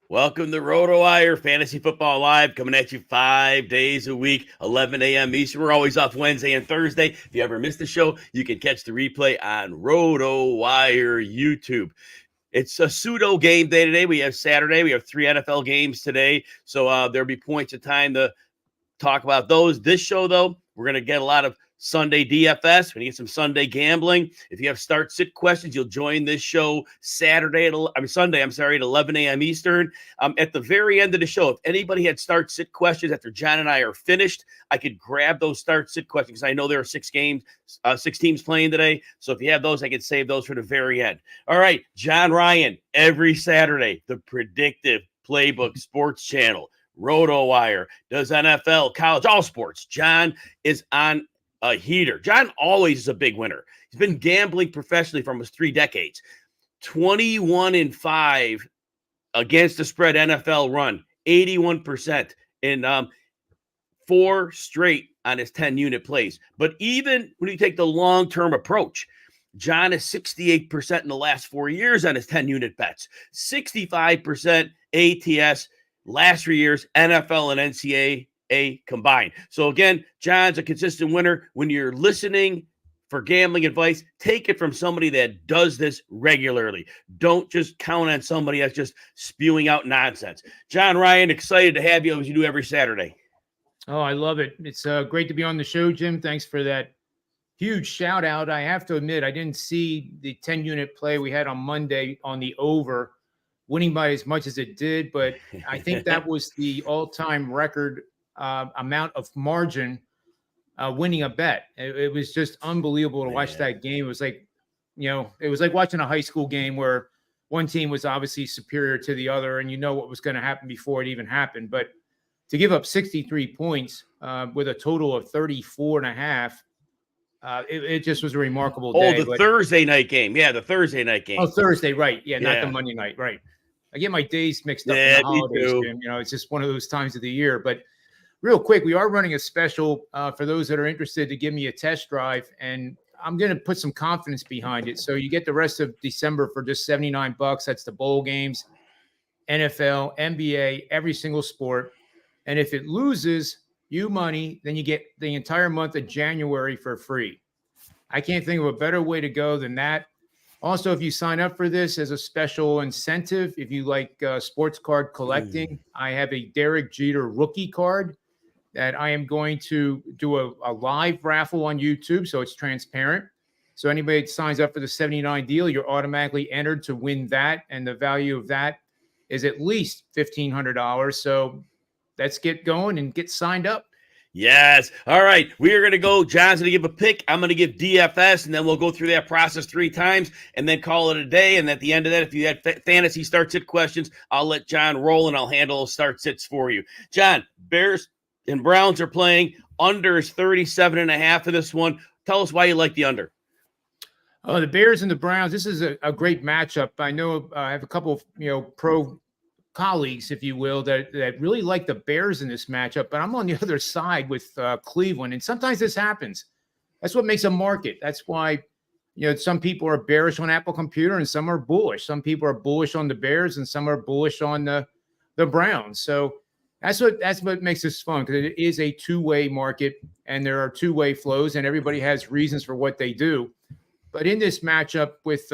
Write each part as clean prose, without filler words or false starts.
Welcome to RotoWire Fantasy Football Live, coming at you 5 days a week, 11 a.m. Eastern. We're always off Wednesday and Thursday. If you ever missed the show, you can catch the replay on RotoWire YouTube. It's a pseudo game day today. We have Saturday. We have 3 NFL games today, so there'll be points of time to talk about those. This show, though, we're going to get a lot of Sunday DFS. We're going to get some Sunday gambling. If you have start-sit questions, you'll join this show Sunday, at 11 a.m. Eastern. At the very end of the show, if anybody had start-sit questions after John and I are finished, I could grab those start-sit questions because I know there are 6 teams playing today. So if you have those, I could save those for the very end. All right, John Ryan, every Saturday, the Predictive Playbook Sports Channel. RotoWire, does NFL, college, all sports. John is on a heater. John always is a big winner. He's been gambling professionally for almost 3 decades. 21-5 against the spread NFL run, 81% in 4 straight on his 10-unit plays. But even when you take the long-term approach, John is 68% in the last 4 years on his 10-unit bets, 65% ATS last 3 years, NFL and NCAA combined. So again, John's a consistent winner. When you're listening for gambling advice, take it from somebody that does this regularly. Don't just count on somebody that's just spewing out nonsense. John Ryan, excited to have you as you do every Saturday. Oh, I love it. It's great to be on the show, Jim. Thanks for that huge shout out. I have to admit, I didn't see the 10-unit play we had on Monday on the over winning by as much as it did, but I think that was the all-time record amount of margin winning a bet. It was just unbelievable to watch that game. It was like, it was like watching a high school game where one team was obviously superior to the other, and you know what was going to happen before it even happened. But to give up 63 points with a total of 34.5, it just was a remarkable day. Thursday night game. Yeah, the Thursday night game. Oh, Thursday, right. Yeah, not the Monday night, right. I get my days mixed up in the holidays, Jim. It's just one of those times of the year. But real quick, we are running a special for those that are interested to give me a test drive, and I'm going to put some confidence behind it. So you get the rest of December for just $79. That's the bowl games, NFL, NBA, every single sport. And if it loses you money, then you get the entire month of January for free. I can't think of a better way to go than that. Also, if you sign up for this as a special incentive, if you like sports card collecting, I have a Derek Jeter rookie card that I am going to do a live raffle on YouTube, so it's transparent. So anybody that signs up for the 79 deal, you're automatically entered to win that, and the value of that is at least $1,500. So let's get going and get signed up. Yes. All right. We are going to go. John's going to give a pick. I'm going to give DFS, and then we'll go through that process 3 times and then call it a day. And at the end of that, if you had fantasy start-sit questions, I'll let John roll, and I'll handle those start-sits for you. John, Bears and Browns are playing. Under is 37.5 for this one. Tell us why you like the under. The Bears and the Browns, this is a great matchup. I know I have a couple of, pro colleagues, if you will, that really like the Bears in this matchup, but I'm on the other side with Cleveland, and sometimes this happens. That's what makes a market. That's why, some people are bearish on Apple Computer and some are bullish. Some people are bullish on the Bears and some are bullish on the Browns. So that's what makes this fun, because it is a two-way market and there are two-way flows and everybody has reasons for what they do. But in this matchup with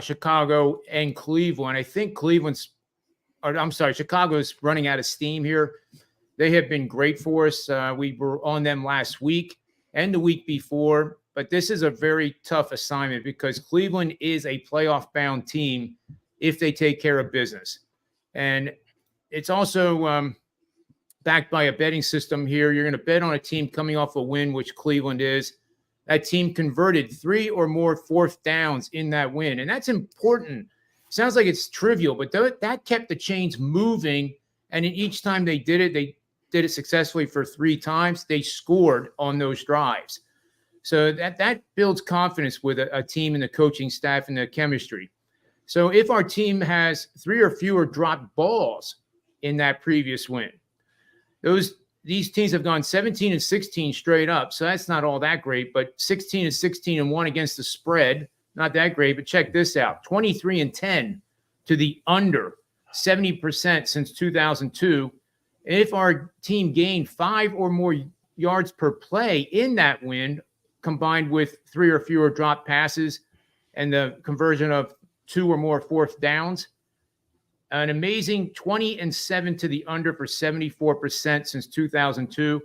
Chicago and Cleveland, I think Chicago's running out of steam here. They have been great for us. We were on them last week and the week before, but this is a very tough assignment because Cleveland is a playoff-bound team if they take care of business. And it's also backed by a betting system here. You're going to bet on a team coming off a win, which Cleveland is. That team converted 3 or more fourth downs in that win. And that's important. Sounds like it's trivial, but that kept the chains moving. And in each time they did it successfully for 3 times. They scored on those drives. So that builds confidence with a team and the coaching staff and the chemistry. So if our team has 3 or fewer dropped balls in that previous win, these teams have gone 17-16 straight up. So that's not all that great, but 16-16-1 against the spread, not that great. But check this out: 23-10 to the under 70% since 2002. And if our team gained 5 or more yards per play in that win, combined with 3 or fewer drop passes and the conversion of 2 or more fourth downs, an amazing 20-7 to the under for 74% since 2002.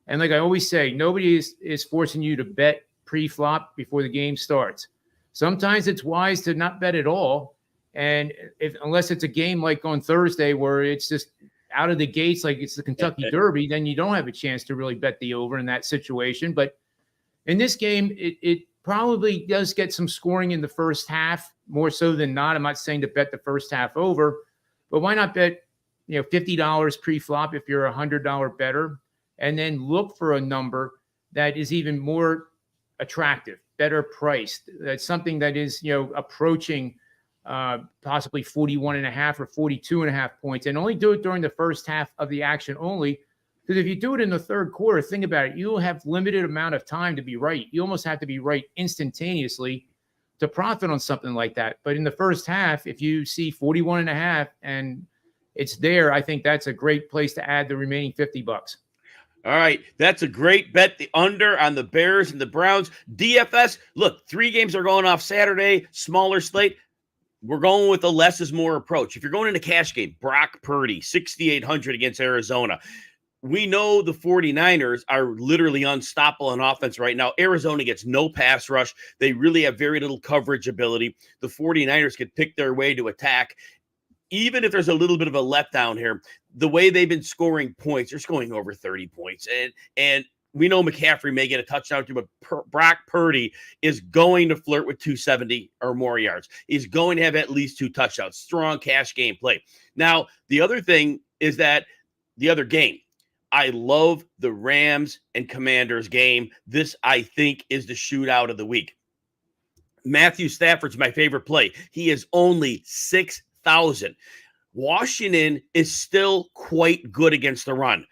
And like I always say, nobody is forcing you to bet pre-flop before the game starts. Sometimes it's wise to not bet at all. And unless it's a game like on Thursday where it's just out of the gates, like it's the Kentucky Derby, then you don't have a chance to really bet the over in that situation. But in this game, it probably does get some scoring in the first half, more so than not. I'm not saying to bet the first half over, but why not bet, $50 pre-flop if you're a $100 bettor, and then look for a number that is even more attractive, better priced. That's something that is, approaching possibly 41.5 or 42.5 points, and only do it during the first half of the action only. Because if you do it in the third quarter, think about it, you'll have limited amount of time to be right. You almost have to be right instantaneously to profit on something like that. But in the first half, if you see 41.5 and it's there, I think that's a great place to add the remaining $50. All right, that's a great bet. The under on the Bears and the Browns. DFS, look, 3 games are going off Saturday, smaller slate. We're going with a less is more approach. If you're going in a cash game, Brock Purdy, 6,800 against Arizona. We know the 49ers are literally unstoppable on offense right now. Arizona gets no pass rush. They really have very little coverage ability. The 49ers could pick their way to attack. Even if there's a little bit of a letdown here, the way they've been scoring points, they're scoring over 30 points. And we know McCaffrey may get a touchdown too, but Brock Purdy is going to flirt with 270 or more yards. He's going to have at least 2 touchdowns. Strong cash game play. Now, the other thing is that the other game, I love the Rams and Commanders game. This, I think, is the shootout of the week. Matthew Stafford's my favorite play. He is only 6,000. Washington is still quite good against the run.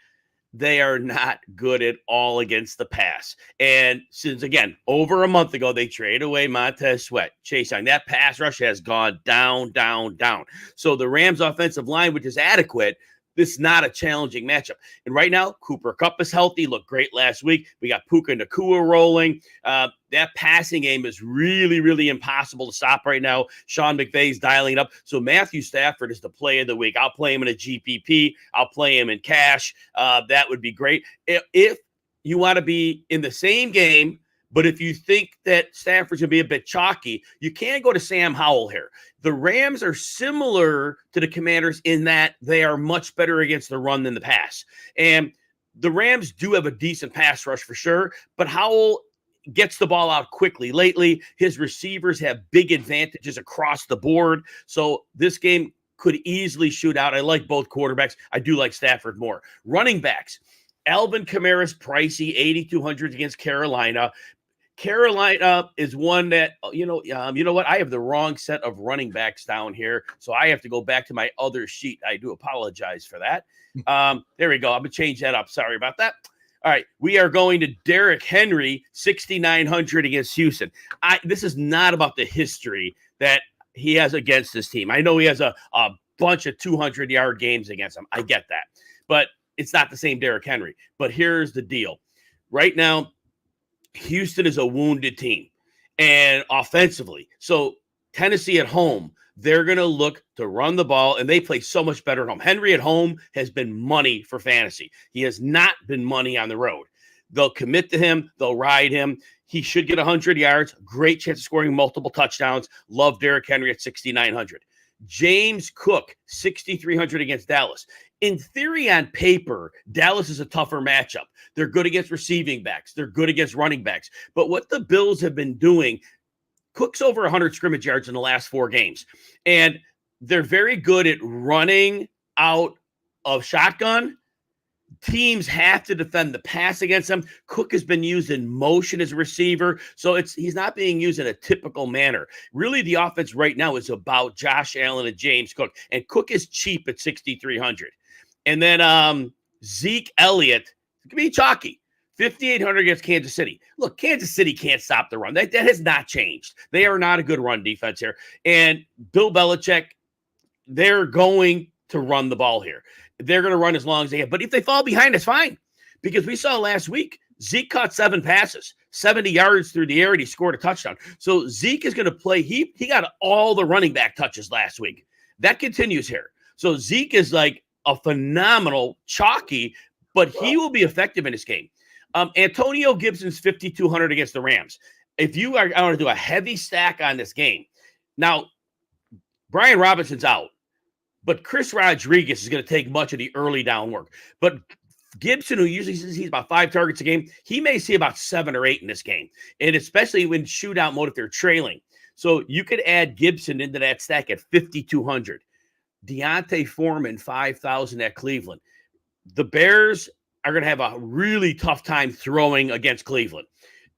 They are not good at all against the pass. And since, again, over a month ago, they traded away Montez Sweat, Chase Young. That pass rush has gone down, down, down. So the Rams offensive line, which is adequate, this is not a challenging matchup. And right now, Cooper Kupp is healthy, looked great last week. We got Puka Nacua rolling. That passing game is really, really impossible to stop right now. Sean McVay's dialing it up. So Matthew Stafford is the play of the week. I'll play him in a GPP. I'll play him in cash. That would be great. If you want to be in the same game, but if you think that Stafford's going to be a bit chalky, you can't go to Sam Howell here. The Rams are similar to the Commanders in that they are much better against the run than the pass. And the Rams do have a decent pass rush for sure, but Howell gets the ball out quickly. Lately, his receivers have big advantages across the board. So this game could easily shoot out. I like both quarterbacks. I do like Stafford more. Running backs. Alvin Kamara's pricey, 8,200 against Carolina. Carolina is one that, you know what? I have the wrong set of running backs down here, so I have to go back to my other sheet. I do apologize for that. There we go. I'm going to change that up. Sorry about that. All right. We are going to Derrick Henry, 6,900 against Houston. This is not about the history that he has against this team. I know he has a bunch of 200-yard games against them. I get that. But it's not the same Derrick Henry. But here's the deal. Right now, Houston is a wounded team and offensively. So Tennessee at home, they're going to look to run the ball, and they play so much better at home. Henry at home has been money for fantasy. He has not been money on the road. They'll commit to him. They'll ride him. He should get 100 yards. Great chance of scoring multiple touchdowns. Love Derrick Henry at 6,900. James Cook, 6,300 against Dallas. In theory, on paper, Dallas is a tougher matchup. They're good against receiving backs. They're good against running backs. But what the Bills have been doing, Cook's over 100 scrimmage yards in the last 4 games. And they're very good at running out of shotgun. Teams have to defend the pass against him. Cook has been used in motion as a receiver, so he's not being used in a typical manner. Really, the offense right now is about Josh Allen and James Cook, and Cook is cheap at 6,300. And then Zeke Elliott, it can be chalky, 5,800 against Kansas City. Look, Kansas City can't stop the run. That has not changed. They are not a good run defense here. And Bill Belichick, they're going to run the ball here. They're going to run as long as they have. But if they fall behind, it's fine. Because we saw last week, Zeke caught 7 passes, 70 yards through the air, and he scored a touchdown. So Zeke is going to play. He got all the running back touches last week. That continues here. So Zeke is like a phenomenal chalky, but he will be effective in this game. Antonio Gibson's 5,200 against the Rams. If you are, I want to do a heavy stack on this game. Now, Brian Robinson's out, but Chris Rodriguez is going to take much of the early down work. But Gibson, who usually sees about 5 targets a game, he may see about 7 or 8 in this game, and especially when shootout mode if they're trailing. So you could add Gibson into that stack at 5,200. Deontay Foreman, 5,000 at Cleveland. The Bears are going to have a really tough time throwing against Cleveland.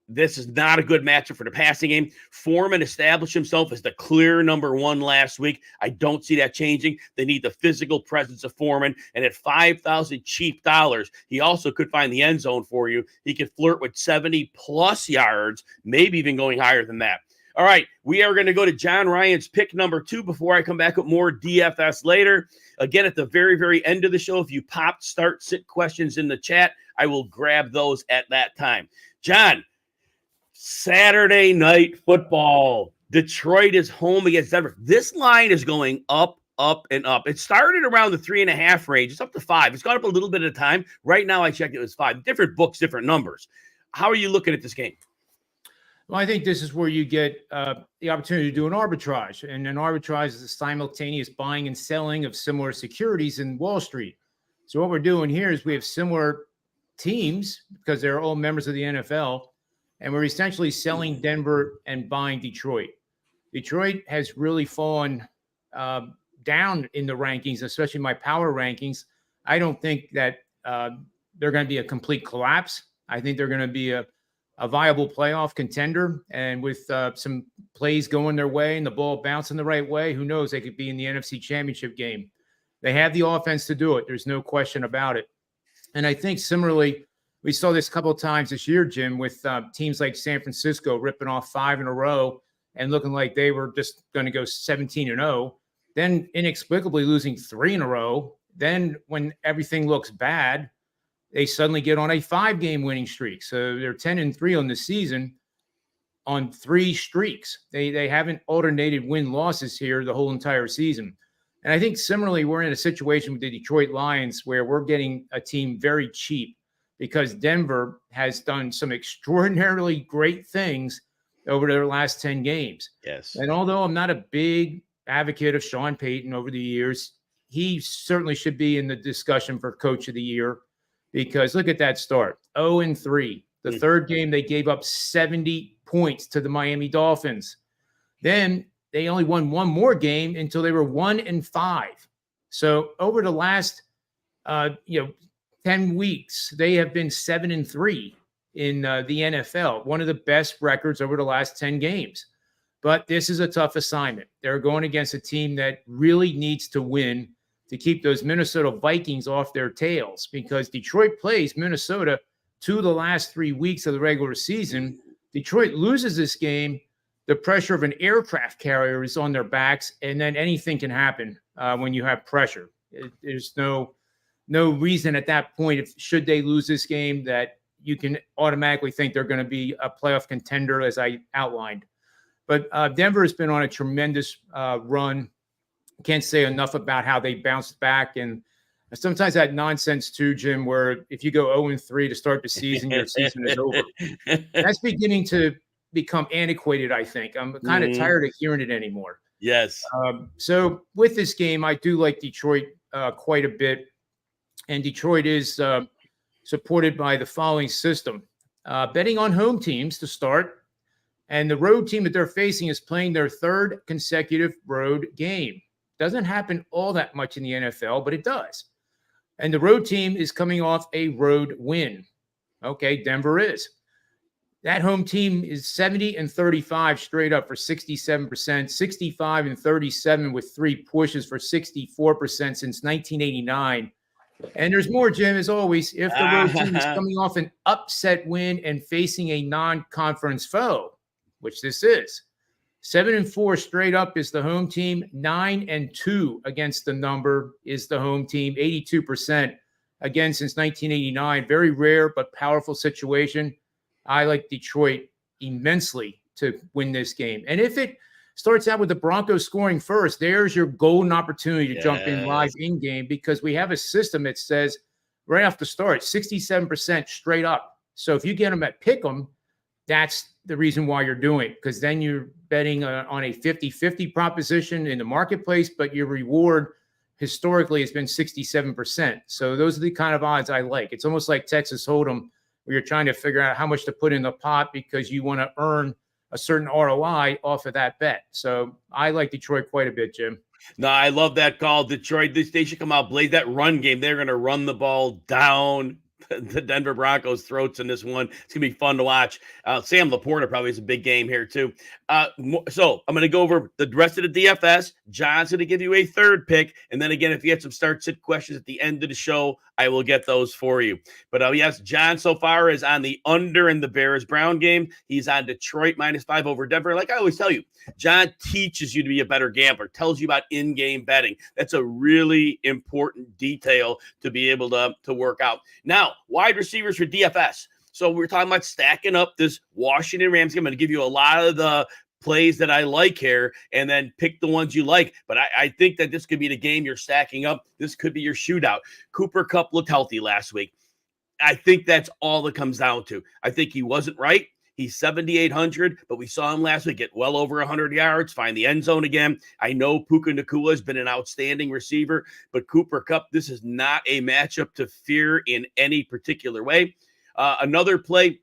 This is not a good matchup for the passing game. Foreman established himself as the clear number 1 last week. I don't see that changing. They need the physical presence of Foreman. And at 5,000 cheap dollars, he also could find the end zone for you. He could flirt with 70-plus yards, maybe even going higher than that. All right, we are going to go to John Ryan's pick number 2 before I come back with more DFS later. Again, at the very, very end of the show, if you pop, start, sit questions in the chat, I will grab those at that time. John, Saturday night football. Detroit is home against Denver. This line is going up, up, and up. It started around the 3.5 range. It's up to 5. It's gone up a little bit at a time. Right now, I checked, it was 5. Different books, different numbers. How are you looking at this game? Well, I think this is where you get the opportunity to do an arbitrage. And an arbitrage is a simultaneous buying and selling of similar securities in Wall Street. So what we're doing here is we have similar teams because they're all members of the NFL. And we're essentially selling Denver and buying Detroit. Detroit has really fallen down in the rankings, especially my power rankings. I don't think that they're going to be a complete collapse. I think they're going to be a viable playoff contender. And with some plays going their way and the ball bouncing the right way, who knows, they could be in the NFC Championship game. They have the offense to do it. There's no question about it. And I think similarly, we saw this a couple of times this year, Jim, with teams like San Francisco ripping off 5 in a row and looking like they were just going to go 17-0, then inexplicably losing 3 in a row. Then when everything looks bad, they suddenly get on a 5-game winning streak. So they're 10-3 on the season on 3 streaks. They haven't alternated win-losses here the whole entire season. And I think similarly, we're in a situation with the Detroit Lions where we're getting a team very cheap, because Denver has done some extraordinarily great things over their last 10 games. Yes. And although I'm not a big advocate of Sean Payton over the years, he certainly should be in the discussion for Coach of the Year, because look at that start, 0-3. The third game, they gave up 70 points to the Miami Dolphins. Then they only won 1 more game until they were 1-5. So over the last, 10 weeks, they have been 7-3 in the NFL, one of the best records over the last 10 games. But this is a tough assignment. They're going against a team that really needs to win to keep those Minnesota Vikings off their tails, because Detroit plays Minnesota 2 of the last 3 weeks of the regular season. Detroit loses this game, the pressure of an aircraft carrier is on their backs, and then anything can happen when you have pressure. There's no reason at that point, should they lose this game, that you can automatically think they're going to be a playoff contender, as I outlined. But Denver has been on a tremendous run. Can't say enough about how they bounced back. And sometimes that nonsense too, Jim, where if you go 0-3 to start the season, your season is over. That's beginning to become antiquated, I think. I'm kind of tired of hearing it anymore. Yes. So with this game, I do like Detroit quite a bit. And Detroit is supported by the following system. Betting on home teams to start. And the road team that they're facing is playing their 3rd consecutive road game. Doesn't happen all that much in the NFL, but it does. And the road team is coming off a road win. Okay, Denver is. That home team is 70-35 straight up for 67%, 65-37 with 3 pushes for 64% since 1989. And there's more, Jim, as always, if the road team is coming off an upset win and facing a non-conference foe, which this is. 7-4 straight up is the home team. 9-2 against the number is the home team. 82%. Again, since 1989. Very rare but powerful situation. I like Detroit immensely to win this game. And if it starts out with the Broncos scoring first, there's your golden opportunity to jump in live in-game, because we have a system that says right off the start, 67% straight up. So if you get them at pick'em, that's the reason why you're doing it, because then you're betting on a 50-50 proposition in the marketplace, but your reward historically has been 67%. So those are the kind of odds I like. It's almost like Texas Hold'em, where you're trying to figure out how much to put in the pot because you want to earn a certain ROI off of that bet. So I like Detroit quite a bit, Jim. No, I love that call. Detroit, they should come out, blaze that run game. They're going to run the ball down the Denver Broncos' throats in this one. It's going to be fun to watch. Sam Laporta probably is a big game here too. So I'm going to go over the rest of the DFS. John's going to give you a third pick. And then again, if you had some start-sit questions at the end of the show, I will get those for you. But yes, John so far is on the under in the Bears-Brown game. He's on Detroit -5 over Denver. Like I always tell you, John teaches you to be a better gambler, tells you about in-game betting. That's a really important detail to be able to work out. Now, wide receivers for DFS. So we're talking about stacking up this Washington Rams game. I'm going to give you a lot of the plays that I like here and then pick the ones you like. But I think that this could be the game you're stacking up. This could be your shootout. Cooper Kupp looked healthy last week. I think that's all it comes down to. I think he wasn't right. He's 7,800, but we saw him last week get well over 100 yards, find the end zone again. I know Puka Nacua has been an outstanding receiver, but Cooper Kupp, this is not a matchup to fear in any particular way. Another play,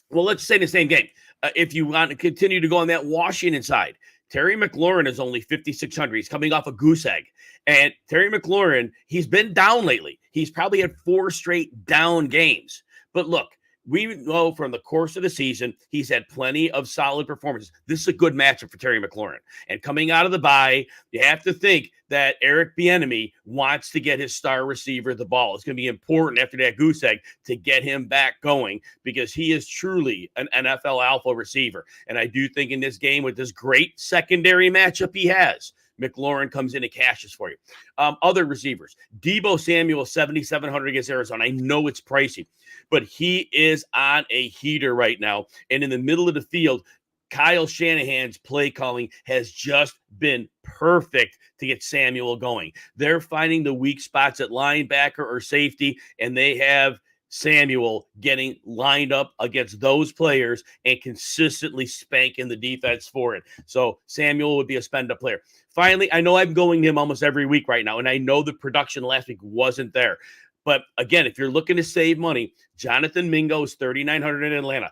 well, let's say the same game. If you want to continue to go on that Washington side, Terry McLaurin is only 5,600. He's coming off a goose egg. And Terry McLaurin, he's been down lately. He's probably had 4 straight down games. But look, we know from the course of the season, he's had plenty of solid performances. This is a good matchup for Terry McLaurin. And coming out of the bye, you have to think that Eric Bieniemy wants to get his star receiver the ball. It's going to be important after that goose egg to get him back going, because he is truly an NFL alpha receiver. And I do think in this game, with this great secondary matchup he has, McLaurin comes in and cashes for you. Other receivers, Deebo Samuel, 7,700 against Arizona. I know it's pricey, but he is on a heater right now. And in the middle of the field, Kyle Shanahan's play calling has just been perfect to get Samuel going. They're finding the weak spots at linebacker or safety, and they have Samuel getting lined up against those players and consistently spanking the defense for it. So Samuel would be a spend-up player. Finally, I know I'm going to him almost every week right now, and I know the production last week wasn't there. But again, if you're looking to save money, Jonathan Mingo is 3,900 in Atlanta.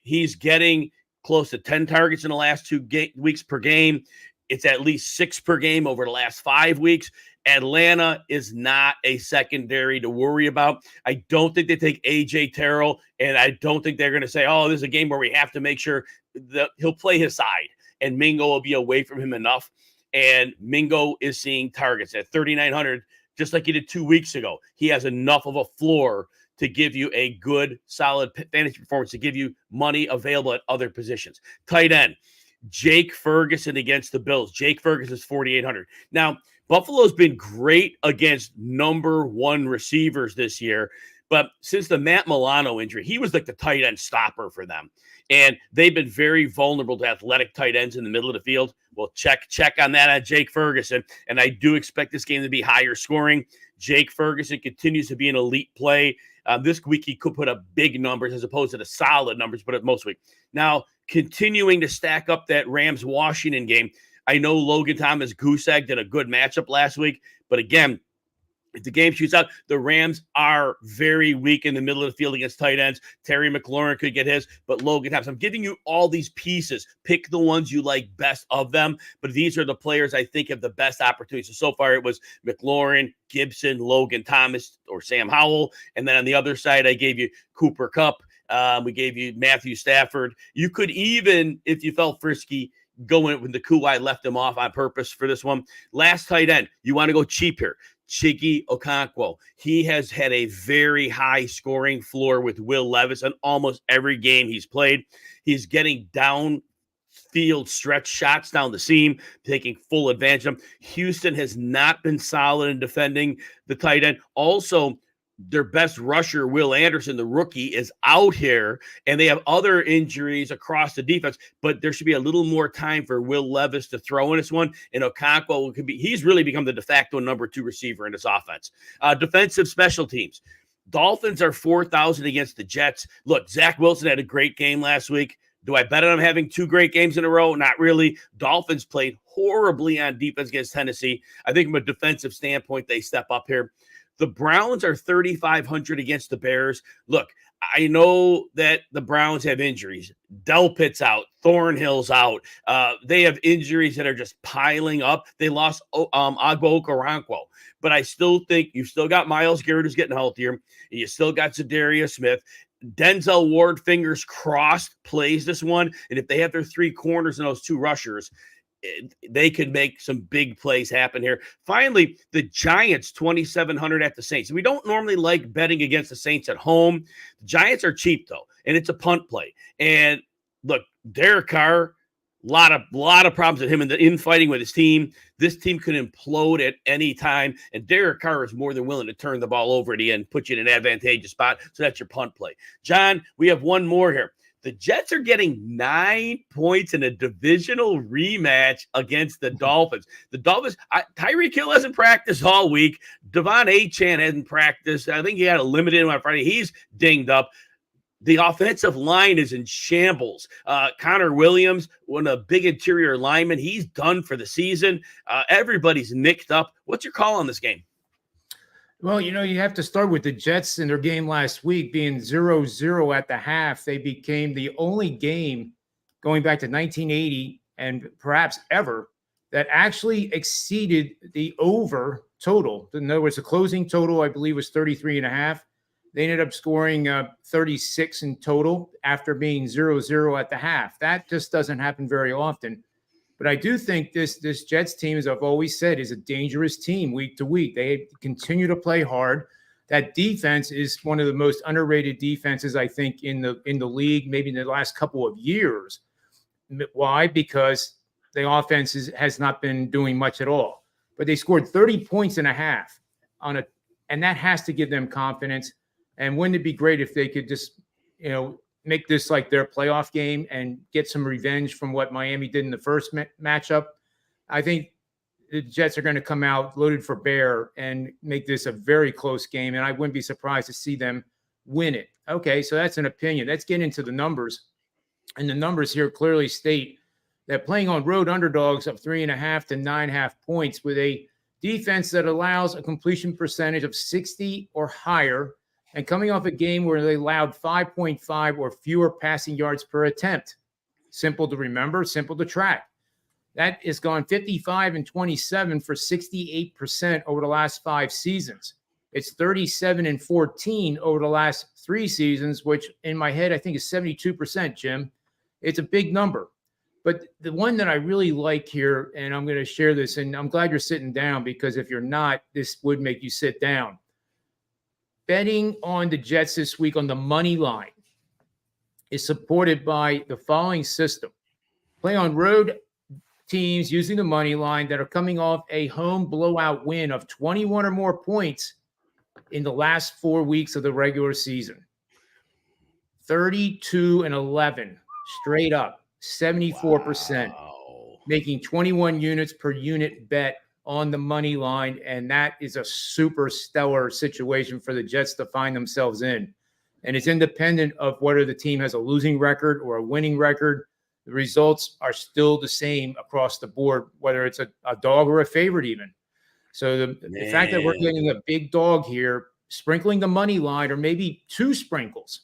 He's getting close to 10 targets in the last 2 weeks per game. It's at least 6 per game over the last 5 weeks. Atlanta is not a secondary to worry about. I don't think they take A.J. Terrell, and I don't think they're going to say, oh, this is a game where we have to make sure that he'll play his side, and Mingo will be away from him enough. And Mingo is seeing targets at 3,900, just like he did 2 weeks ago. He has enough of a floor to give you a good, solid fantasy performance, to give you money available at other positions. Tight end, Jake Ferguson against the Bills. Jake Ferguson is 4,800. Now, Buffalo's been great against number 1 receivers this year, but since the Matt Milano injury, he was like the tight end stopper for them. And they've been very vulnerable to athletic tight ends in the middle of the field. Well, check on that at Jake Ferguson. And I do expect this game to be higher scoring. Jake Ferguson continues to be an elite play. This week, he could put up big numbers as opposed to the solid numbers, but most week. Now, continuing to stack up that Rams-Washington game, I know Logan Thomas goose-egged in a good matchup last week, but again, if the game shoots out, the Rams are very weak in the middle of the field against tight ends. Terry McLaurin could get his, but Logan Thomas. I'm giving you all these pieces. Pick the ones you like best of them, but these are the players I think have the best opportunities. So far, it was McLaurin, Gibson, Logan Thomas, or Sam Howell, and then on the other side, I gave you Cooper Kupp. We gave you Matthew Stafford. You could even, if you felt frisky, go in with the coup. I left him off on purpose for this one. Last tight end, you want to go cheap here. Chiggy Okonkwo. He has had a very high scoring floor with Will Levis in almost every game he's played. He's getting down field stretch shots down the seam, taking full advantage of them. Houston has not been solid in defending the tight end. Also, their best rusher, Will Anderson, the rookie, is out here, and they have other injuries across the defense, but there should be a little more time for Will Levis to throw in this one, and Okonkwo he's really become the de facto number 2 receiver in this offense. Defensive special teams. Dolphins are 4,000 against the Jets. Look, Zach Wilson had a great game last week. Do I bet on him having 2 great games in a row? Not really. Dolphins played horribly on defense against Tennessee. I think from a defensive standpoint, they step up here. The Browns are 3,500 against the Bears. Look, I know that the Browns have injuries. Delpit's out. Thornhill's out. They have injuries that are just piling up. They lost Agbo Okoronkwo. But I still think you've still got Myles Garrett who's getting healthier. You still got Zadarius Smith. Denzel Ward, fingers crossed, plays this one. And if they have their 3 corners and those 2 rushers, they could make some big plays happen here. Finally, the Giants 2,700 at the Saints. We don't normally like betting against the Saints at home. The Giants are cheap though, and it's a punt play. And look, Derek Carr, lot of problems with him in the infighting with his team. This team could implode at any time, and Derek Carr is more than willing to turn the ball over at the end, put you in an advantageous spot. So that's your punt play. John, we have one more here. The Jets are getting 9 points in a divisional rematch against the Dolphins. The Dolphins, Tyreek Hill hasn't practiced all week. Devon Achane hasn't practiced. I think he had a limited on Friday. He's dinged up. The offensive line is in shambles. Connor Williams, one of the big interior linemen, he's done for the season. Everybody's nicked up. What's your call on this game? Well, you have to start with the Jets in their game last week being 0-0 at the half. They became the only game going back to 1980 and perhaps ever that actually exceeded the over total. In other words, the closing total, I believe, was 33.5. They ended up scoring 36 in total after being 0-0 at the half. That just doesn't happen very often. But I do think this Jets team, as I've always said, is a dangerous team week to week. They continue to play hard. That defense is one of the most underrated defenses, I think, in the league, maybe in the last couple of years. Why? Because the offense has not been doing much at all. But they scored 30 points and a half and that has to give them confidence. And wouldn't it be great if they could just, make this like their playoff game and get some revenge from what Miami did in the first matchup? I think the Jets are going to come out loaded for bear and make this a very close game. And I wouldn't be surprised to see them win it. Okay, so that's an opinion. Let's get into the numbers. And the numbers here clearly state that playing on road underdogs of 3.5 to 9.5 points with a defense that allows a completion percentage of 60 or higher, and coming off a game where they allowed 5.5 or fewer passing yards per attempt. Simple to remember, simple to track. That has gone 55 and 27 for 68% over the last 5 seasons. It's 37 and 14 over the last 3 seasons, which in my head I think is 72%, Jim. It's a big number. But the one that I really like here, and I'm going to share this, and I'm glad you're sitting down, because if you're not, this would make you sit down. Betting on the Jets this week on the money line is supported by the following system. Play on road teams using the money line that are coming off a home blowout win of 21 or more points in the last 4 weeks of the regular season. 32 and 11 straight up, 74%, making 21 units per unit bet on the money line, and that is a super stellar situation for the Jets to find themselves in. And it's independent of whether the team has a losing record or a winning record. The results are still the same across the board, whether it's a dog or a favorite even. So the fact that we're getting a big dog here, sprinkling the money line, or maybe 2 sprinkles,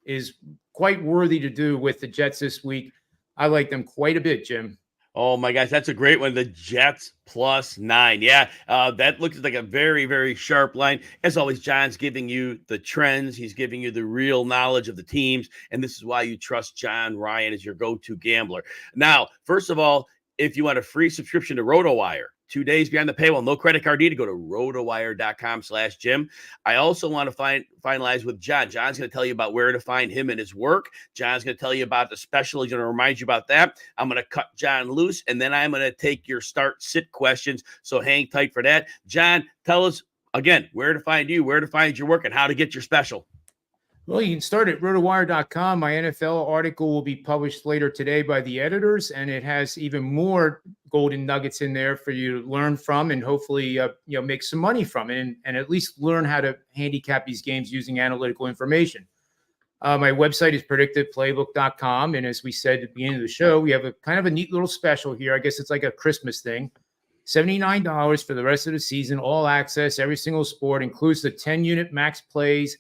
is quite worthy to do with the Jets this week. I like them quite a bit, Jim. Oh, my gosh, that's a great one. The Jets +9. Yeah, that looks like a very, very sharp line. As always, John's giving you the trends. He's giving you the real knowledge of the teams, and this is why you trust John Ryan as your go-to gambler. Now, first of all, if you want a free subscription to RotoWire, 2 days behind the paywall, no credit card needed. Go to rotowire.com/Jim. I also want to finalize with John. John's going to tell you about where to find him and his work. John's going to tell you about the special. He's going to remind you about that. I'm going to cut John loose, and then I'm going to take your start-sit questions. So hang tight for that. John, tell us again where to find you, where to find your work, and how to get your special. Well, you can start at RotoWire.com. My NFL article will be published later today by the editors, and it has even more golden nuggets in there for you to learn from and hopefully make some money from it and at least learn how to handicap these games using analytical information. My website is predictiveplaybook.com, and as we said at the beginning of the show, we have a kind of a neat little special here. I guess it's like a Christmas thing. $79 for the rest of the season, all access, every single sport, includes the 10-unit max plays,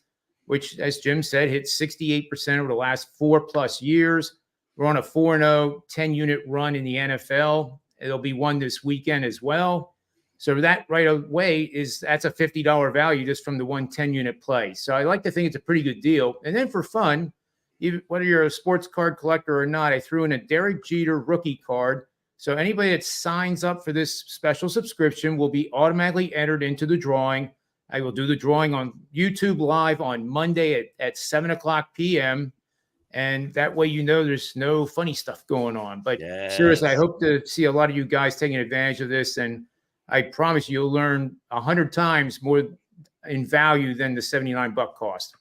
which, as Jim said, hit 68% over the last 4+ years. We're on a 4-0, 10-unit run in the NFL. It'll be one this weekend as well. So that right away that's a $50 value just from the one 10-unit play. So I like to think it's a pretty good deal. And then for fun, even whether you're a sports card collector or not, I threw in a Derek Jeter rookie card. So anybody that signs up for this special subscription will be automatically entered into the drawing. I will do the drawing on YouTube Live on Monday at 7:00 p.m. And that way, there's no funny stuff going on. But seriously, I hope to see a lot of you guys taking advantage of this. And I promise you'll learn 100 times more in value than the $79 cost.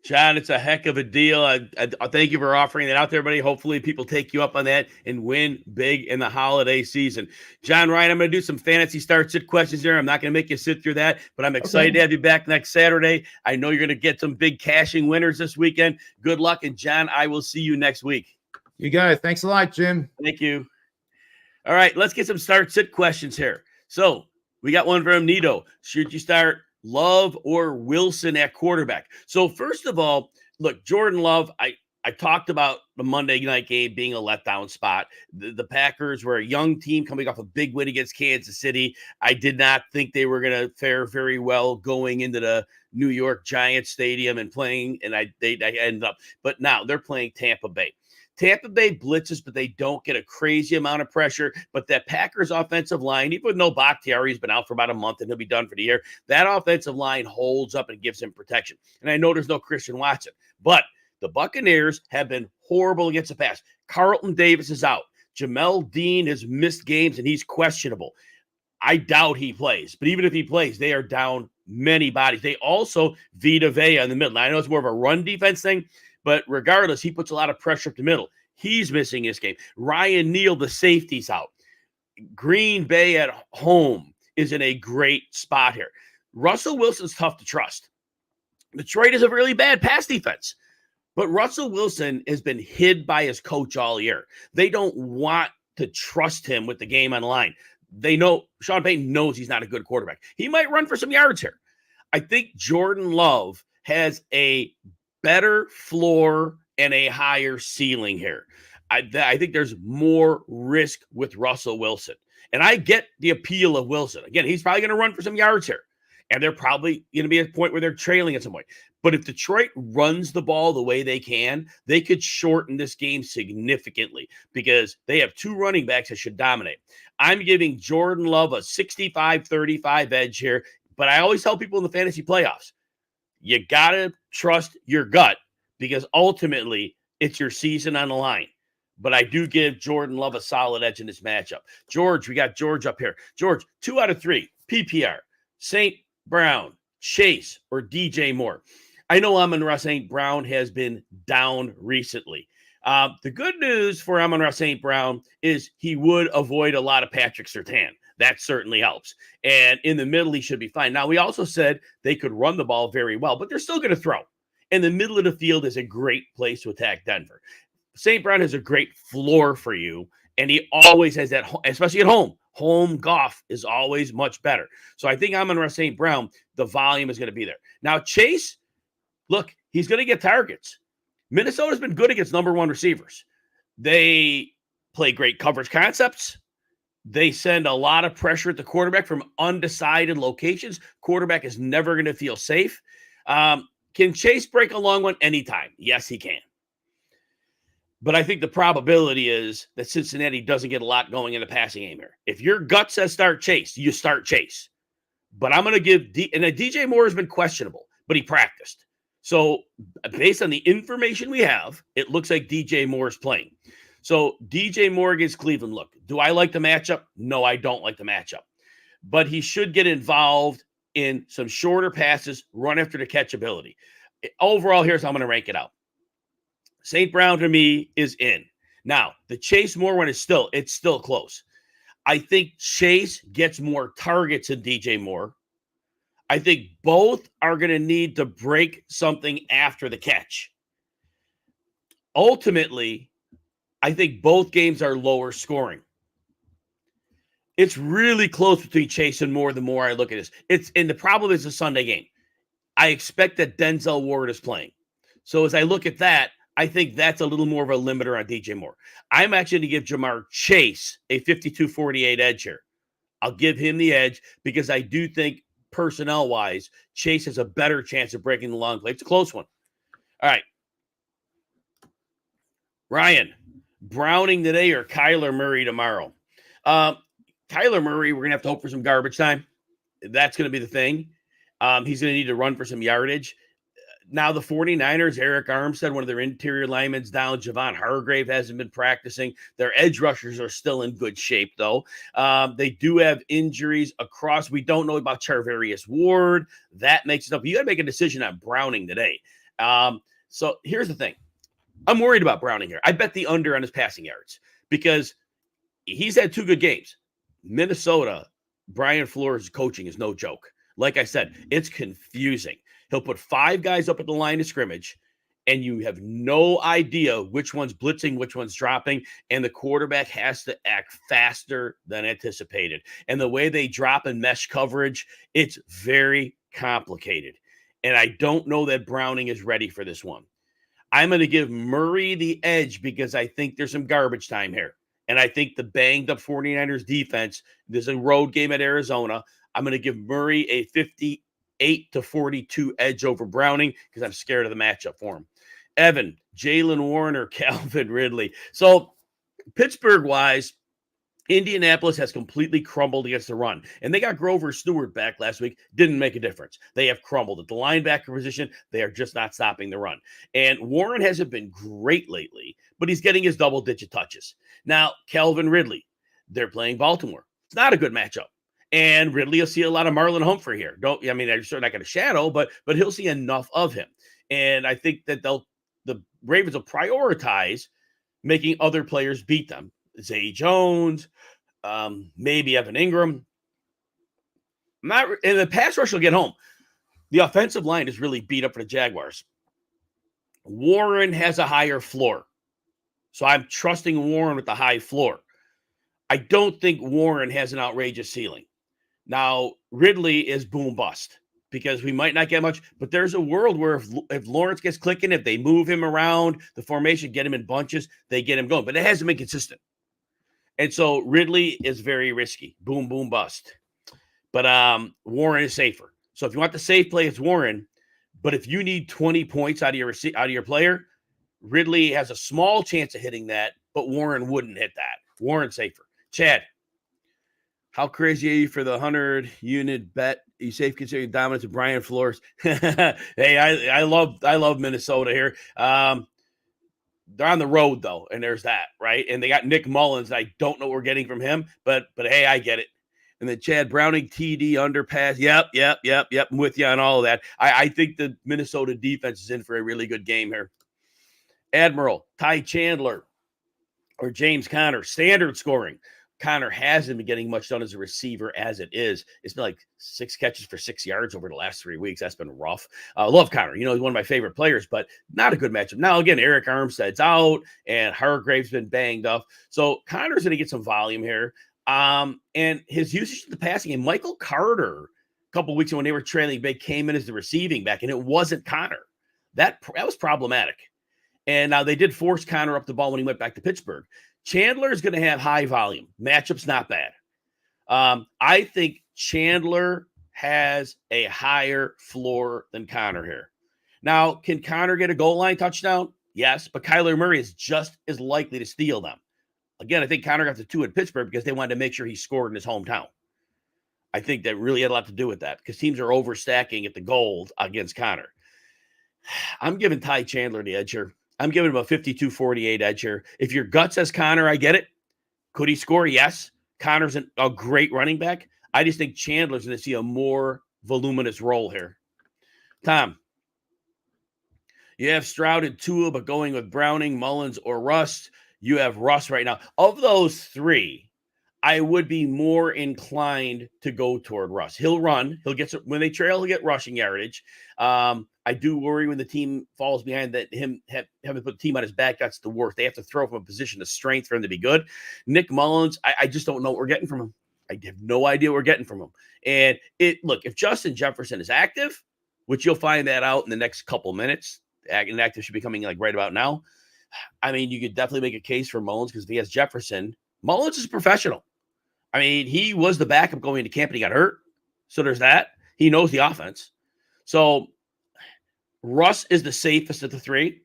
John, it's a heck of a deal. I thank you for offering that out there, everybody. Hopefully people take you up on that and win big in the holiday season. John Ryan, I'm going to do some fantasy start-sit questions here. I'm not going to make you sit through that, but I'm excited to have you back next Saturday. I know you're going to get some big cashing winners this weekend. Good luck, and John, I will see you next week. You got it. Thanks a lot, Jim. Thank you. All right, let's get some start-sit questions here. So we got one from Nito. Should you start Love or Wilson at quarterback? So first of all, look, Jordan Love, I talked about the Monday night game being a letdown spot. The Packers were a young team coming off a big win against Kansas City. I did not think they were going to fare very well going into the New York Giants stadium and playing, and they ended up. But now they're playing Tampa Bay. Tampa Bay blitzes, but they don't get a crazy amount of pressure. But that Packers offensive line, even with no Bakhtiari, he's been out for about a month and he'll be done for the year. That offensive line holds up and gives him protection. And I know there's no Christian Watson, but the Buccaneers have been horrible against the pass. Carlton Davis is out. Jamel Dean has missed games and he's questionable. I doubt he plays, but even if he plays, they are down many bodies. They also Vita Vea in the middle. Now, I know it's more of a run defense thing, but regardless, he puts a lot of pressure up the middle. He's missing his game. Ryan Neal, the safety's out. Green Bay at home is in a great spot here. Russell Wilson's tough to trust. Detroit is a really bad pass defense. But Russell Wilson has been hid by his coach all year. They don't want to trust him with the game on the line. They know Sean Payton knows he's not a good quarterback. He might run for some yards here. I think Jordan Love has a better floor and a higher ceiling here. I think there's more risk with Russell Wilson. And I get the appeal of Wilson. Again, he's probably going to run for some yards here. And they're probably going to be at a point where they're trailing at some point. But if Detroit runs the ball the way they can, they could shorten this game significantly because they have two running backs that should dominate. I'm giving Jordan Love a 65-35 edge here. But I always tell people in the fantasy playoffs, you got to trust your gut because ultimately it's your season on the line. But I do give Jordan Love a solid edge in this matchup. George, we got George up here. George, 2 out of 3, PPR, St. Brown, Chase, or DJ Moore. I know Amon-Ra St. Brown has been down recently. The good news for Amon-Ra St. Brown is he would avoid a lot of Patrick Surtain. That certainly helps. And in the middle, he should be fine. Now, we also said they could run the ball very well, but they're still going to throw. And the middle of the field is a great place to attack Denver. St. Brown has a great floor for you, and he always has that, especially at home. Home golf is always much better. So I think Amon-Ra St. Brown, the volume is going to be there. Now, Chase, look, he's going to get targets. Minnesota's been good against number one receivers. They play great coverage concepts. They send a lot of pressure at the quarterback from undecided locations. Quarterback is never going to feel safe. Can Chase break a long one? Anytime. Yes, he can. But I think the probability is that Cincinnati doesn't get a lot going in the passing game here. If your gut says start Chase, you start Chase. But I'm going to give and DJ Moore has been questionable, but he practiced. So based on the information we have, it looks like DJ Moore is playing. So DJ Moore against Cleveland. Look, do I like the matchup? No, I don't like the matchup. But he should get involved in some shorter passes, run after the catch ability. Overall, here's how I'm going to rank it out. St. Brown to me is in. Now, the Chase Moore one is still close. I think Chase gets more targets than DJ Moore. I think both are going to need to break something after the catch. Ultimately, I think both games are lower scoring. It's really close between Chase and Moore the more I look at this. And the problem is a Sunday game. I expect that Denzel Ward is playing. So as I look at that, I think that's a little more of a limiter on DJ Moore. I'm actually going to give Jamar Chase a 52-48 edge here. I'll give him the edge because I do think personnel-wise, Chase has a better chance of breaking the long play. It's a close one. All right. Ryan, Browning today or Kyler Murray tomorrow? Kyler Murray, we're going to have to hope for some garbage time. That's going to be the thing. He's going to need to run for some yardage. Now the 49ers, Eric Armstead, one of their interior linemen down. Javon Hargrave hasn't been practicing. Their edge rushers are still in good shape, though. They do have injuries across. We don't know about Charvarius Ward. That makes it up. You got to make a decision on Browning today. So here's the thing. I'm worried about Browning here. I bet the under on his passing yards because he's had 2 good games. Minnesota, Brian Flores' coaching is no joke. Like I said, it's confusing. He'll put 5 guys up at the line of scrimmage, and you have no idea which one's blitzing, which one's dropping, and the quarterback has to act faster than anticipated. And the way they drop in mesh coverage, it's very complicated. And I don't know that Browning is ready for this one. I'm going to give Murray the edge because I think there's some garbage time here. And I think the banged-up 49ers defense, there's a road game at Arizona. I'm going to give Murray a 58-42 edge over Browning because I'm scared of the matchup for him. Evan, Jalen Warren, or Calvin Ridley. So Pittsburgh-wise, Indianapolis has completely crumbled against the run. And they got Grover Stewart back last week. Didn't make a difference. They have crumbled. At the linebacker position, they are just not stopping the run. And Warren hasn't been great lately, but he's getting his double-digit touches. Now, Calvin Ridley, they're playing Baltimore. It's not a good matchup. And Ridley will see a lot of Marlon Humphrey here. They're certainly not going to shadow, but he'll see enough of him. And I think that the Ravens will prioritize making other players beat them. Zay Jones, maybe Evan Ingram. And the pass rush will get home. The offensive line is really beat up for the Jaguars. Warren has a higher floor. So I'm trusting Warren with the high floor. I don't think Warren has an outrageous ceiling. Now, Ridley is boom bust because we might not get much, but there's a world where if Lawrence gets clicking, if they move him around, the formation, get him in bunches, they get him going. But it hasn't been consistent. And so Ridley is very risky. Boom, boom, bust. But Warren is safer. So if you want the safe play, it's Warren. But if you need 20 points out of your player, Ridley has a small chance of hitting that, but Warren wouldn't hit that. Warren's safer. Chad, how crazy are you for the 100-unit bet? Are you safe considering dominance of Brian Flores? Hey, I love Minnesota here. They're on the road, though, and there's that, right? And they got Nick Mullins. I don't know what we're getting from him, but hey, I get it. And then Chad Browning, TD, underpass. Yep. I'm with you on all of that. I think the Minnesota defense is in for a really good game here. Admiral, Ty Chandler, or James Conner, standard scoring. Conner hasn't been getting much done as a receiver as it is. It's been like 6 catches for 6 yards over the last 3 weeks. That's been rough. Love Conner. He's one of my favorite players, but not a good matchup. Now, again, Eric Armstead's out, and Hargrave's been banged up. So Conner's going to get some volume here. And his usage of the passing game, Michael Carter, a couple of weeks ago when they were trailing, they came in as the receiving back, and it wasn't Conner. That was problematic. And now they did force Conner up the ball when he went back to Pittsburgh. Chandler is going to have high volume. Matchup's not bad. I think Chandler has a higher floor than Conner here. Now, can Conner get a goal line touchdown? Yes, but Kyler Murray is just as likely to steal them. Again, I think Connor got the 2 in Pittsburgh because they wanted to make sure he scored in his hometown. I think that really had a lot to do with that because teams are overstacking at the gold against Connor. I'm giving Ty Chandler the edge here. I'm giving him a 52-48 edge here. If your gut says Connor, I get it. Could he score? Yes. Connor's a great running back. I just think Chandler's going to see a more voluminous role here. Tom, you have Stroud and Tua, but going with Browning, Mullins, or Russ, you have Russ right now. Of those 3, I would be more inclined to go toward Russ. He'll run. He'll get when they trail, he'll get rushing yardage. I do worry when the team falls behind that having to put the team on his back. That's the worst. They have to throw from a position of strength for him to be good. Nick Mullins, I just don't know what we're getting from him. I have no idea what we're getting from him. And look, if Justin Jefferson is active, which you'll find that out in the next couple minutes, and active should be coming like right about now. I mean, you could definitely make a case for Mullins because if he has Jefferson, Mullins is a professional. I mean, he was the backup going into camp and he got hurt. So there's that. He knows the offense. So Russ is the safest of the 3.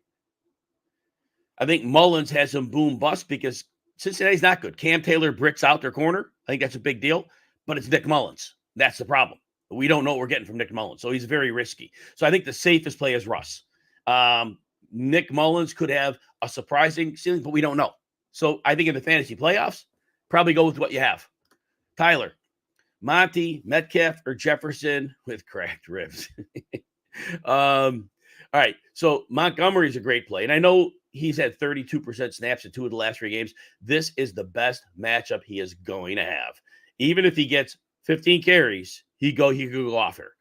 I think Mullins has some boom bust because Cincinnati's not good. Cam Taylor bricks out their corner. I think that's a big deal, but it's Nick Mullins. That's the problem. We don't know what we're getting from Nick Mullins. So he's very risky. So I think the safest play is Russ. Nick Mullins could have a surprising ceiling, but we don't know. So I think in the fantasy playoffs, probably go with what you have. Tyler, Monty, Metcalf, or Jefferson with cracked ribs. All right. So Montgomery's a great play. And I know he's had 32% snaps in 2 of the last 3 games. This is the best matchup he is going to have. Even if he gets 15 carries, he could go off here.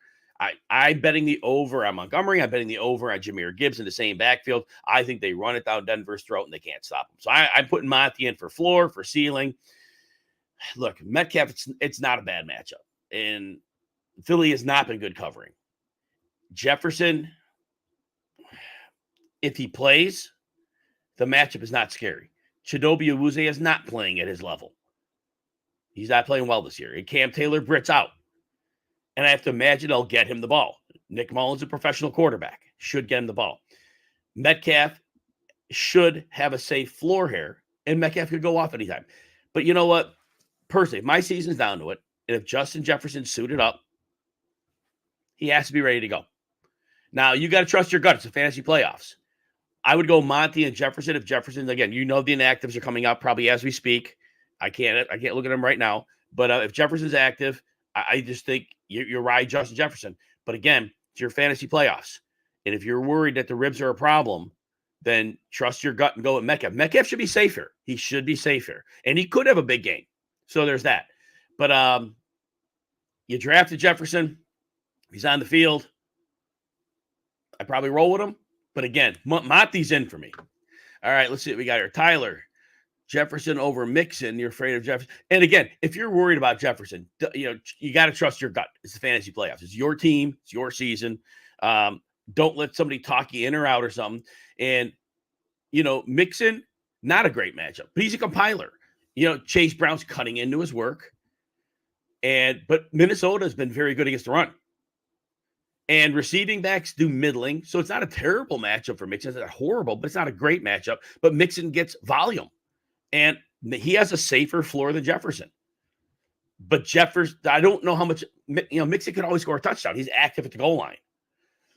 I'm betting the over on Montgomery. I'm betting the over on Jahmyr Gibbs in the same backfield. I think they run it down Denver's throat and they can't stop him. So I'm putting Monty in for floor, for ceiling. Look, Metcalf, it's not a bad matchup. And Philly has not been good covering. Jefferson, if he plays, the matchup is not scary. Chidobe Awuzie is not playing at his level. He's not playing well this year. And Cam Taylor bricks out. And I have to imagine they'll get him the ball. Nick Mullins, a professional quarterback, should get him the ball. Metcalf should have a safe floor here, and Metcalf could go off anytime. But you know what? Personally, if my season's down to it, and if Justin Jefferson suited up, he has to be ready to go. Now, you got to trust your gut. It's the fantasy playoffs. I would go Monty and Jefferson. If Jefferson, again, the inactives are coming out probably as we speak. I can't look at them right now. But if Jefferson's active, I just think you're right, Justin Jefferson. But again, it's your fantasy playoffs. And if you're worried that the ribs are a problem, then trust your gut and go with Metcalf. Metcalf should be safer. He should be safer. And he could have a big game. So there's that. But you drafted Jefferson. He's on the field. I probably roll with him. But again, Monty's in for me. All right, let's see what we got here. Tyler, Jefferson over Mixon. You're afraid of Jefferson. And again, if you're worried about Jefferson, you got to trust your gut. It's the fantasy playoffs. It's your team. It's your season. Don't let somebody talk you in or out or something. And, Mixon, not a great matchup, but he's a compiler. Chase Brown's cutting into his work. But Minnesota has been very good against the run. And receiving backs do middling. So it's not a terrible matchup for Mixon. It's not horrible, but it's not a great matchup. But Mixon gets volume. And he has a safer floor than Jefferson. But Jefferson, I don't know how much, Mixon can always score a touchdown. He's active at the goal line.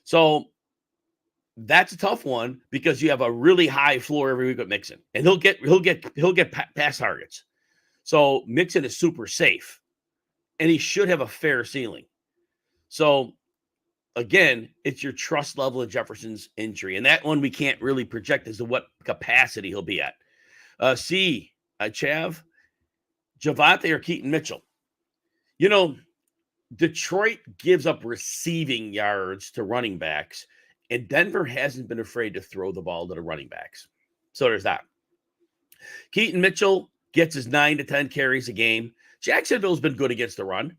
So that's a tough one because you have a really high floor every week with Mixon. And he'll get pass targets. So Mixon is super safe. And he should have a fair ceiling. So again, it's your trust level of Jefferson's injury. And that one we can't really project as to what capacity he'll be at. Chav, Javonte or Keaton Mitchell. Detroit gives up receiving yards to running backs, and Denver hasn't been afraid to throw the ball to the running backs. So there's that. Keaton Mitchell gets his 9 to 10 carries a game. Jacksonville's been good against the run.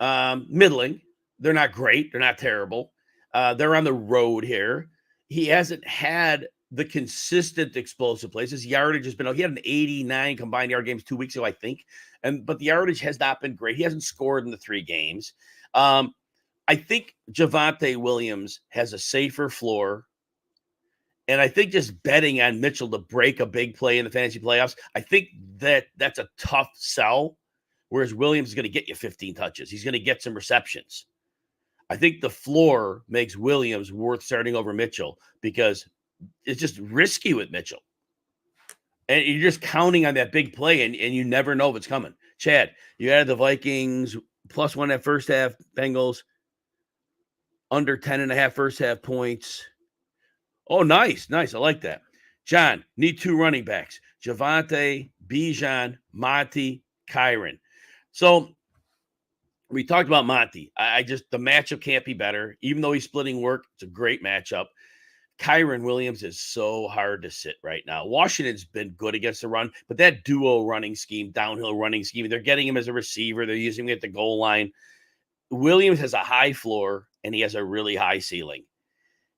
Middling. They're not great. They're not terrible. They're on the road here. He hasn't had the consistent explosive plays. His yardage has been, he had an 89 combined yard games 2 weeks ago, I think. But the yardage has not been great. He hasn't scored in the 3 games. I think Javonte Williams has a safer floor And I think just betting on Mitchell to break a big play in the fantasy playoffs, I think that's a tough sell. Whereas Williams is going to get you 15 touches. He's going to get some receptions. I think the floor makes Williams worth starting over Mitchell because it's just risky with Mitchell. And you're just counting on that big play, and you never know if it's coming. Chad, you had the Vikings +1 at first half, Bengals under 10.5 first half points. Oh, nice. I like that. John, need 2 running backs. Javonte, Bijan, Monty, Kyren. So we talked about Monty. The matchup can't be better. Even though he's splitting work, it's a great matchup. Kyren Williams is so hard to sit right now. Washington's been good against the run, but that duo running scheme, downhill running scheme, they're getting him as a receiver. They're using him at the goal line. Williams has a high floor, and he has a really high ceiling.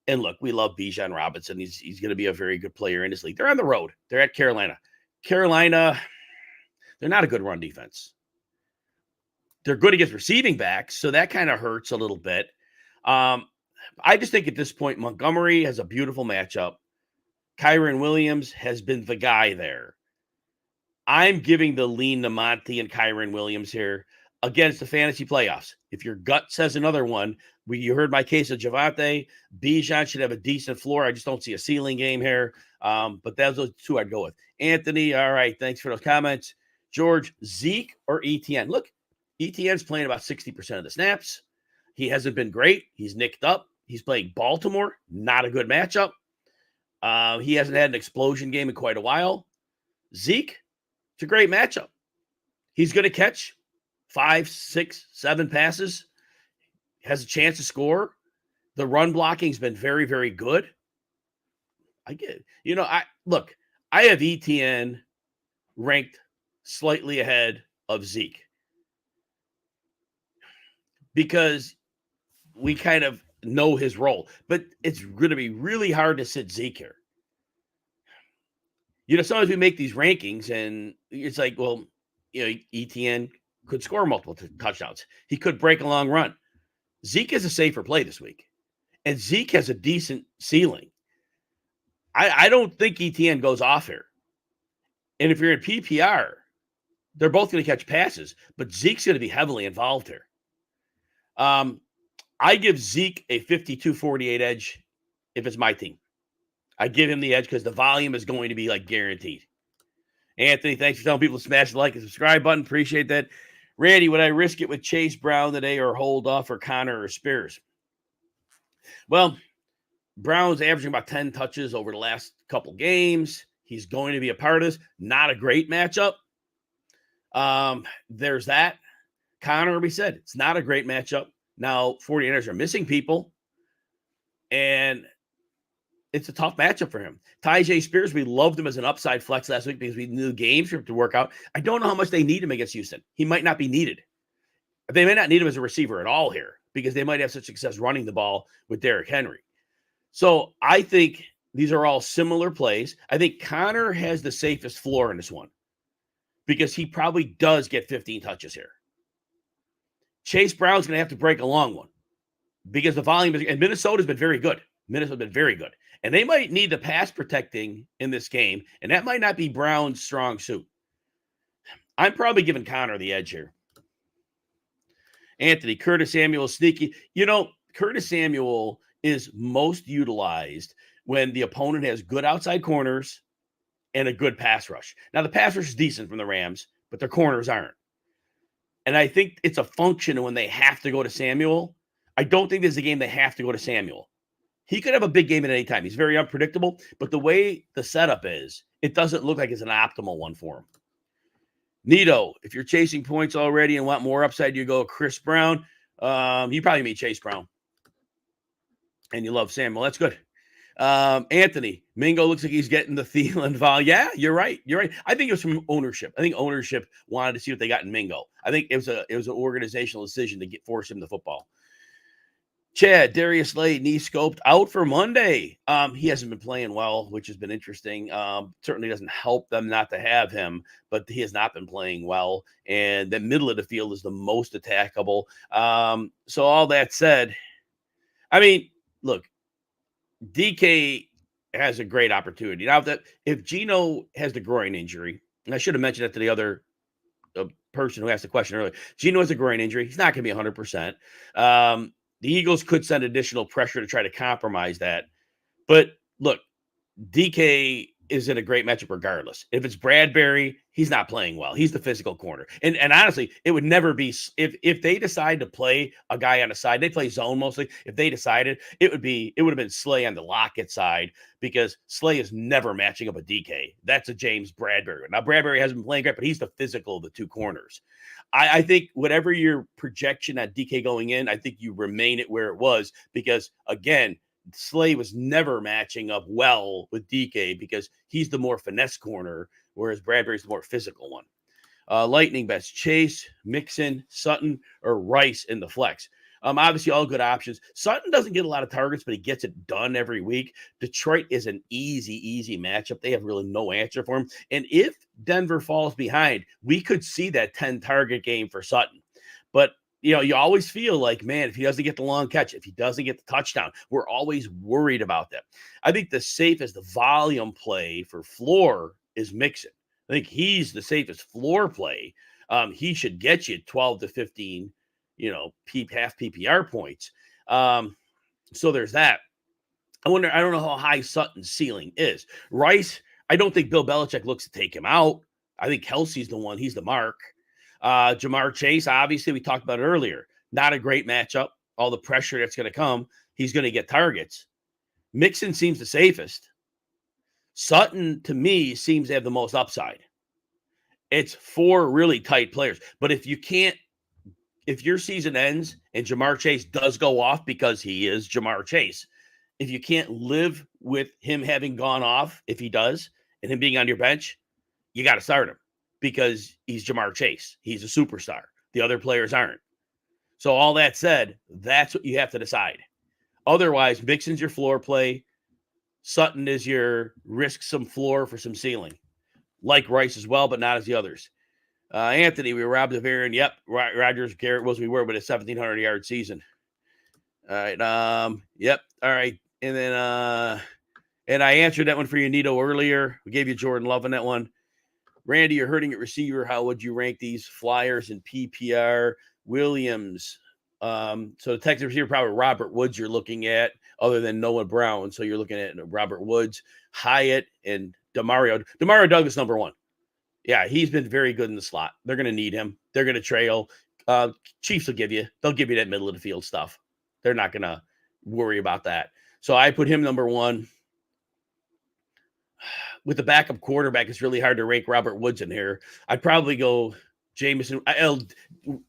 And look, we love Bijan Robinson. He's going to be a very good player in this league. They're on the road. They're at Carolina. Carolina, they're not a good run defense. They're good against receiving backs, so that kind of hurts a little bit. I just think at this point, Montgomery has a beautiful matchup. Kyren Williams has been the guy there. I'm giving the lean to Monty and Kyren Williams here against the fantasy playoffs. If your gut says another one, you heard my case of Javonte. Bijan should have a decent floor. I just don't see a ceiling game here. But those are the 2 I'd go with. Anthony, all right, thanks for those comments. George, Zeke or ETN? Look, ETN's playing about 60% of the snaps. He hasn't been great. He's nicked up. He's playing Baltimore. Not a good matchup. He hasn't had an explosion game in quite a while. Zeke, it's a great matchup. He's going to catch 5, 6, 7 passes. Has a chance to score. The run blocking's been very, very good. I get it. I have ETN ranked slightly ahead of Zeke because we kind of know his role, but it's going to be really hard to sit Zeke here. Sometimes we make these rankings and it's like, well, ETN could score multiple touchdowns. He could break a long run. Zeke is a safer play this week, and Zeke has a decent ceiling. I don't think ETN goes off here. And if you're in PPR, they're both going to catch passes, but Zeke's going to be heavily involved here. I give Zeke a 52-48 edge if it's my team. I give him the edge because the volume is going to be guaranteed. Anthony, thanks for telling people to smash the like and subscribe button. Appreciate that. Randy, would I risk it with Chase Brown today or hold off for Connor or Spears? Well, Brown's averaging about 10 touches over the last couple games. He's going to be a part of this. Not a great matchup. There's that. Connor, we said, it's not a great matchup. Now, 49ers are missing people, and it's a tough matchup for him. Tyjae Spears, we loved him as an upside flex last week because we knew games to work out. I don't know how much they need him against Houston. He might not be needed. They may not need him as a receiver at all here because they might have such success running the ball with Derrick Henry. So I think these are all similar plays. I think Connor has the safest floor in this one because he probably does get 15 touches here. Chase Brown's going to have to break a long one because the volume is, and Minnesota's been very good. Minnesota's been very good. And they might need the pass protecting in this game, and that might not be Brown's strong suit. I'm probably giving Connor the edge here. Anthony, Curtis Samuel, sneaky. Curtis Samuel is most utilized when the opponent has good outside corners and a good pass rush. Now, the pass rush is decent from the Rams, but their corners aren't. And I think it's a function of when they have to go to Samuel. I don't think this is a game they have to go to Samuel. He could have a big game at any time. He's very unpredictable, but the way the setup is, it doesn't look like it's an optimal one for him. Nito, if you're chasing points already and want more upside, you go Chris Brown. You probably mean Chase Brown. And you love Samuel. That's good. Anthony, Mingo looks like he's getting the Thielen volume. Yeah, you're right. I think it was from ownership. I think ownership wanted to see what they got in Mingo. I think it was an organizational decision to force him the football. Chad, Darius Slade, knee scoped, out for Monday. He hasn't been playing well, which has been interesting. Certainly doesn't help them not to have him, but he has not been playing well. And the middle of the field is the most attackable. So all that said, I mean, look, DK has a great opportunity. Now, that if Geno has the groin injury, and I should have mentioned that to the other person who asked the question earlier, Geno has a groin injury. He's not going to be 100%. The Eagles could send additional pressure to try to compromise that. But look, DK is in a great matchup regardless. If it's Bradbury, he's not playing well. He's the physical corner. And honestly, it would never be if they decide to play a guy on the side, they play zone mostly. If they decided, it would have been Slay on the Lockett side, because Slay is never matching up a DK. That's a James Bradbury. Now, Bradbury hasn't been playing great, but he's the physical of the two corners. I think whatever your projection at DK going in, I think you remain it where it was, because again, Slay was never matching up well with DK because he's the more finesse corner, whereas Bradbury's the more physical one. Lightning bets: Chase, Mixon, Sutton, or Rice in the flex. Obviously, all good options. Sutton doesn't get a lot of targets, but he gets it done every week. Detroit is an easy matchup. They have really no answer for him. And if Denver falls behind, we could see that 10-target game for Sutton. But you always feel like, man, if he doesn't get the long catch, if he doesn't get the touchdown, we're always worried about that. I think the safest volume play for floor is Mixon. I think he's the safest floor play. He should get you 12 to 15, half PPR points. So there's that. I don't know how high Sutton's ceiling is. Rice, I don't think Bill Belichick looks to take him out. I think Kelsey's the one. He's the mark. Jamar Chase, obviously, we talked about it earlier. Not a great matchup. All the pressure that's going to come, he's going to get targets. Mixon seems the safest. Sutton, to me, seems to have the most upside. It's 4 really tight players. But if your season ends and Jamar Chase does go off, because he is Jamar Chase, if you can't live with him having gone off, if he does, and him being on your bench, you got to start him, because he's Jamar Chase. He's a superstar. The other players aren't. So all that said, that's what you have to decide. Otherwise, Mixon's your floor play. Sutton is your risk some floor for some ceiling. Like Rice as well, but not as the others. Anthony, we robbed of Aaron. Yep. Rodgers, Garrett was we were, but a 1,700-yard season. All right. Yep. All right. And then and I answered that one for you, Nito, earlier. We gave you Jordan Love on that one. Randy, you're hurting at receiver. How would you rank these Flyers in PPR? Williams. So the Texans here, probably Robert Woods you're looking at, other than Noah Brown. So you're looking at Robert Woods, Hyatt, and Demario Douglas, number 1. Yeah, he's been very good in the slot. They're going to need him. They're going to trail. Chiefs they'll give you that middle of the field stuff. They're not going to worry about that. So I put him number 1. With the backup quarterback, it's really hard to rank Robert Woods in here. I'd probably go Jameson.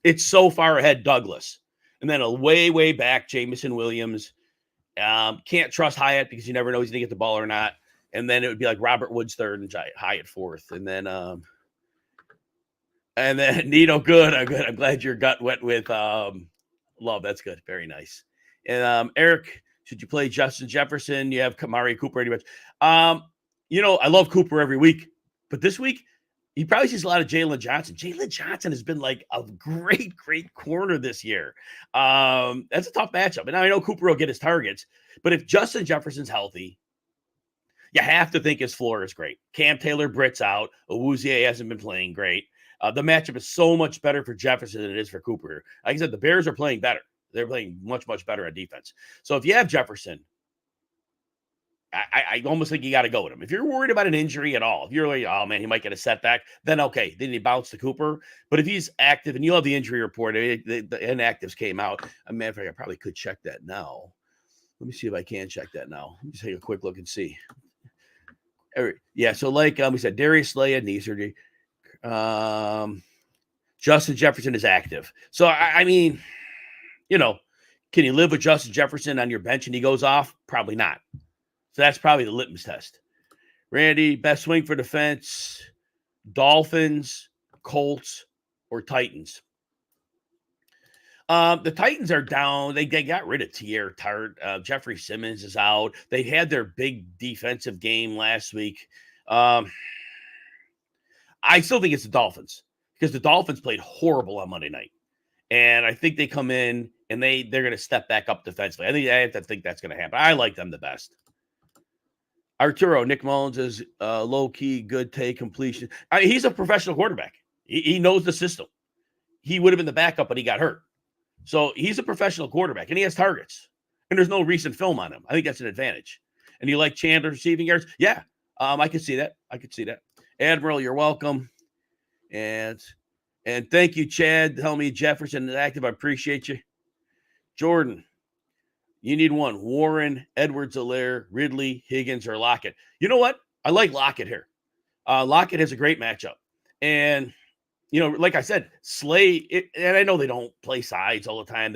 It's so far ahead, Douglas. And then a way back, Jameson Williams. Can't trust Hyatt because you never know he's going to get the ball or not. And then it would be like Robert Woods 3rd and Hyatt 4th. And then Nito, good. I'm glad your gut went with Love. That's good. Very nice. And Eric, should you play Justin Jefferson? You have Kamari Cooper pretty much. I love Cooper every week, but this week he probably sees a lot of Jalen Johnson. Jalen Johnson has been like a great corner this year. That's a tough matchup. And I know Cooper will get his targets, but if Justin Jefferson's healthy, you have to think his floor is great. Cam Taylor-Britt's out. Awuzie hasn't been playing great. The matchup is so much better for Jefferson than it is for Cooper. Like I said, the Bears are playing better. They're playing much better at defense. So if you have Jefferson, I almost think you got to go with him. If you're worried about an injury at all, if you're like, oh man, he might get a setback, then okay, then you bounce to Cooper. But if he's active, and you have the injury report, the inactives came out. A matter of fact, I probably could check that now. Let me see if I can check that now. Let me take a quick look and see. Yeah, so like we said, Darius Slay had knee surgery. Justin Jefferson is active. So I mean, can you live with Justin Jefferson on your bench and he goes off? Probably not. So that's probably the litmus test. Randy, best swing for defense: Dolphins, Colts, or Titans? The Titans are down. They got rid of Tierre Tart. Jeffrey Simmons is out. They had their big defensive game last week. I still think it's the Dolphins, because the Dolphins played horrible on Monday night. And I think they come in and they're going to step back up defensively. I think that's going to happen. I like them the best. Arturo, Nick Mullins is low-key, good take completion. He's a professional quarterback. He knows the system. He would have been the backup, but he got hurt. So he's a professional quarterback, and he has targets. And there's no recent film on him. I think that's an advantage. And you like Chandler receiving yards? Yeah, I could see that. Admiral, you're welcome. And thank you, Chad. Tell me Jefferson is active. I appreciate you. Jordan, you need one. Warren, Edwards-Helaire, Ridley, Higgins, or Lockett. You know what? I like Lockett here. Lockett has a great matchup. And, like I said, Slay, and I know they don't play sides all the time.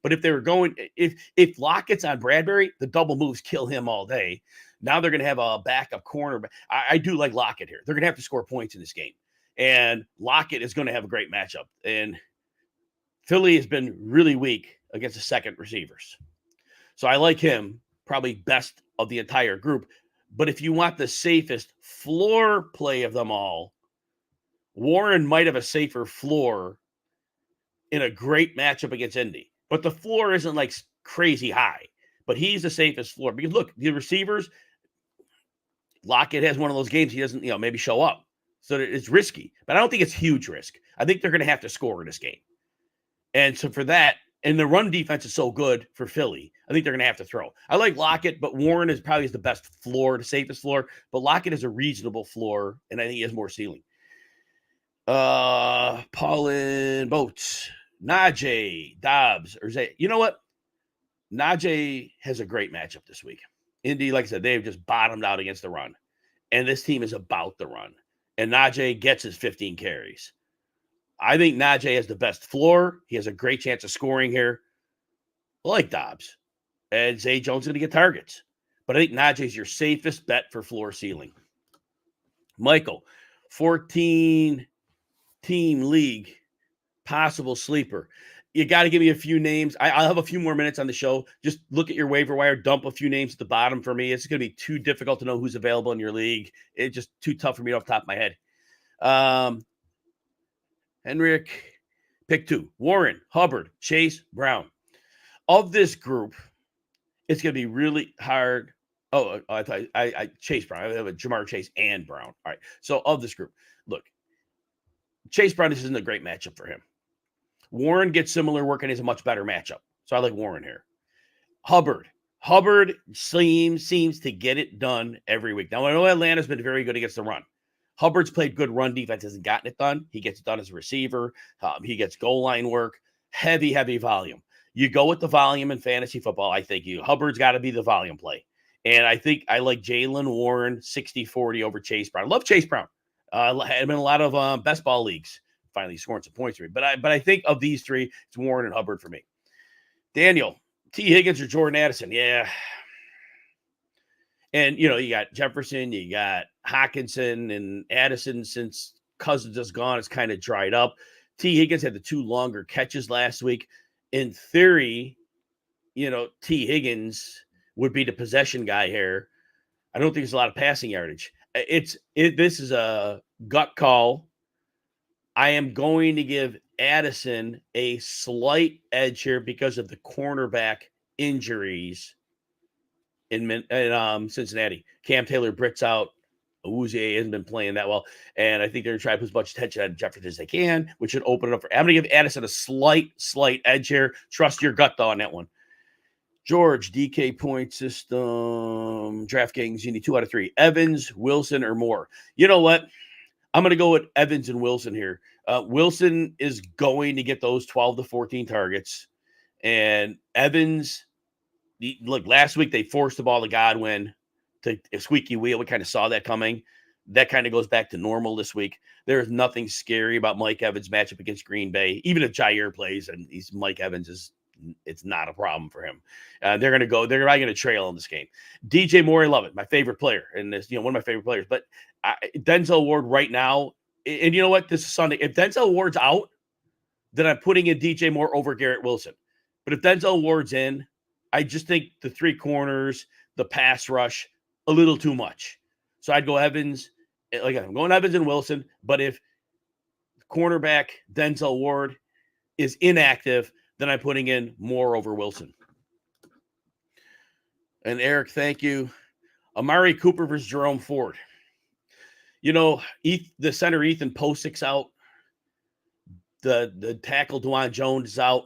But if they were going, if Lockett's on Bradbury, the double moves kill him all day. Now they're going to have a backup corner. I do like Lockett here. They're going to have to score points in this game. And Lockett is going to have a great matchup. And Philly has been really weak against the second receivers. So I like him probably best of the entire group. But if you want the safest floor play of them all, Warren might have a safer floor in a great matchup against Indy. But the floor isn't like crazy high. But he's the safest floor. Because look, the receivers, Lockett has one of those games he doesn't, maybe show up. So it's risky. But I don't think it's huge risk. I think they're going to have to score in this game. And so for that, and the run defense is so good for Philly, I think they're going to have to throw. I like Lockett, but Warren is probably the best floor, the safest floor. But Lockett is a reasonable floor, and I think he has more ceiling. Paulin, Boats, Najee, Dobbs, or Zay. You know what? Najee has a great matchup this week. Indy, like I said, they've just bottomed out against the run. And this team is about the run. And Najee gets his 15 carries. I think Najee has the best floor. He has a great chance of scoring here. I like Dobbs. And Zay Jones is going to get targets. But I think Najee's your safest bet for floor ceiling. Michael, 14-team league, possible sleeper. You got to give me a few names. I'll have a few more minutes on the show. Just look at your waiver wire, dump a few names at the bottom for me. It's going to be too difficult to know who's available in your league. It's just too tough for me off the top of my head. Henrik, pick two. Warren, Hubbard, Chase, Brown. Of this group, it's going to be really hard. Oh, I thought I Chase Brown. I have a Jamar Chase and Brown. All right. So of this group, look, Chase Brown, this isn't a great matchup for him. Warren gets similar work and is a much better matchup. So I like Warren here. Hubbard seems to get it done every week. Now, I know Atlanta's been very good against the run. Hubbard's played good run defense, hasn't gotten it done. He gets it done as a receiver. He gets goal line work, heavy volume. You go with the volume in fantasy football, I think Hubbard's got to be the volume play. And I think I like Jalen Warren 60-40 over Chase Brown. I love Chase Brown. I'm in a lot of best ball leagues. Finally scoring some points for me. But I think of these three, it's Warren and Hubbard for me. Daniel, T. Higgins or Jordan Addison? Yeah. And, you got Jefferson, you got Hockenson, and Addison, since Cousins is gone, it's kind of dried up. T. Higgins had the two longer catches last week. In theory, T. Higgins would be the possession guy here. I don't think there's a lot of passing yardage. This is a gut call. I am going to give Addison a slight edge here because of the cornerback injuries in Cincinnati. Cam Taylor-Britt's out. Awuzie hasn't been playing that well. And I think they're going to try to put as much attention on Jefferson as they can, which should open it up for. I'm going to give Addison a slight edge here. Trust your gut, though, on that one. George, DK point system, DraftKings, you need 2 out of 3. Evans, Wilson, or Moore. You know what? I'm going to go with Evans and Wilson here. Wilson is going to get those 12 to 14 targets. And Evans, look, last week they forced the ball to Godwin to a squeaky wheel. We kind of saw that coming. That kind of goes back to normal this week. There is nothing scary about Mike Evans' matchup against Green Bay. Even if Jair plays and Mike Evans it's not a problem for him. They're probably going to trail in this game. DJ Moore, I love it. My favorite player. And this, one of my favorite players. But Denzel Ward right now, and you know what? This is Sunday. If Denzel Ward's out, then I'm putting in DJ Moore over Garrett Wilson. But if Denzel Ward's in, I just think the 3 corners, the pass rush, a little too much. So I'd go Evans. Like I'm going Evans and Wilson. But if cornerback Denzel Ward is inactive, then I'm putting in Moore over Wilson. And Eric, thank you. Amari Cooper versus Jerome Ford. You know, the center Ethan Postic's out. The tackle Dwan Jones is out.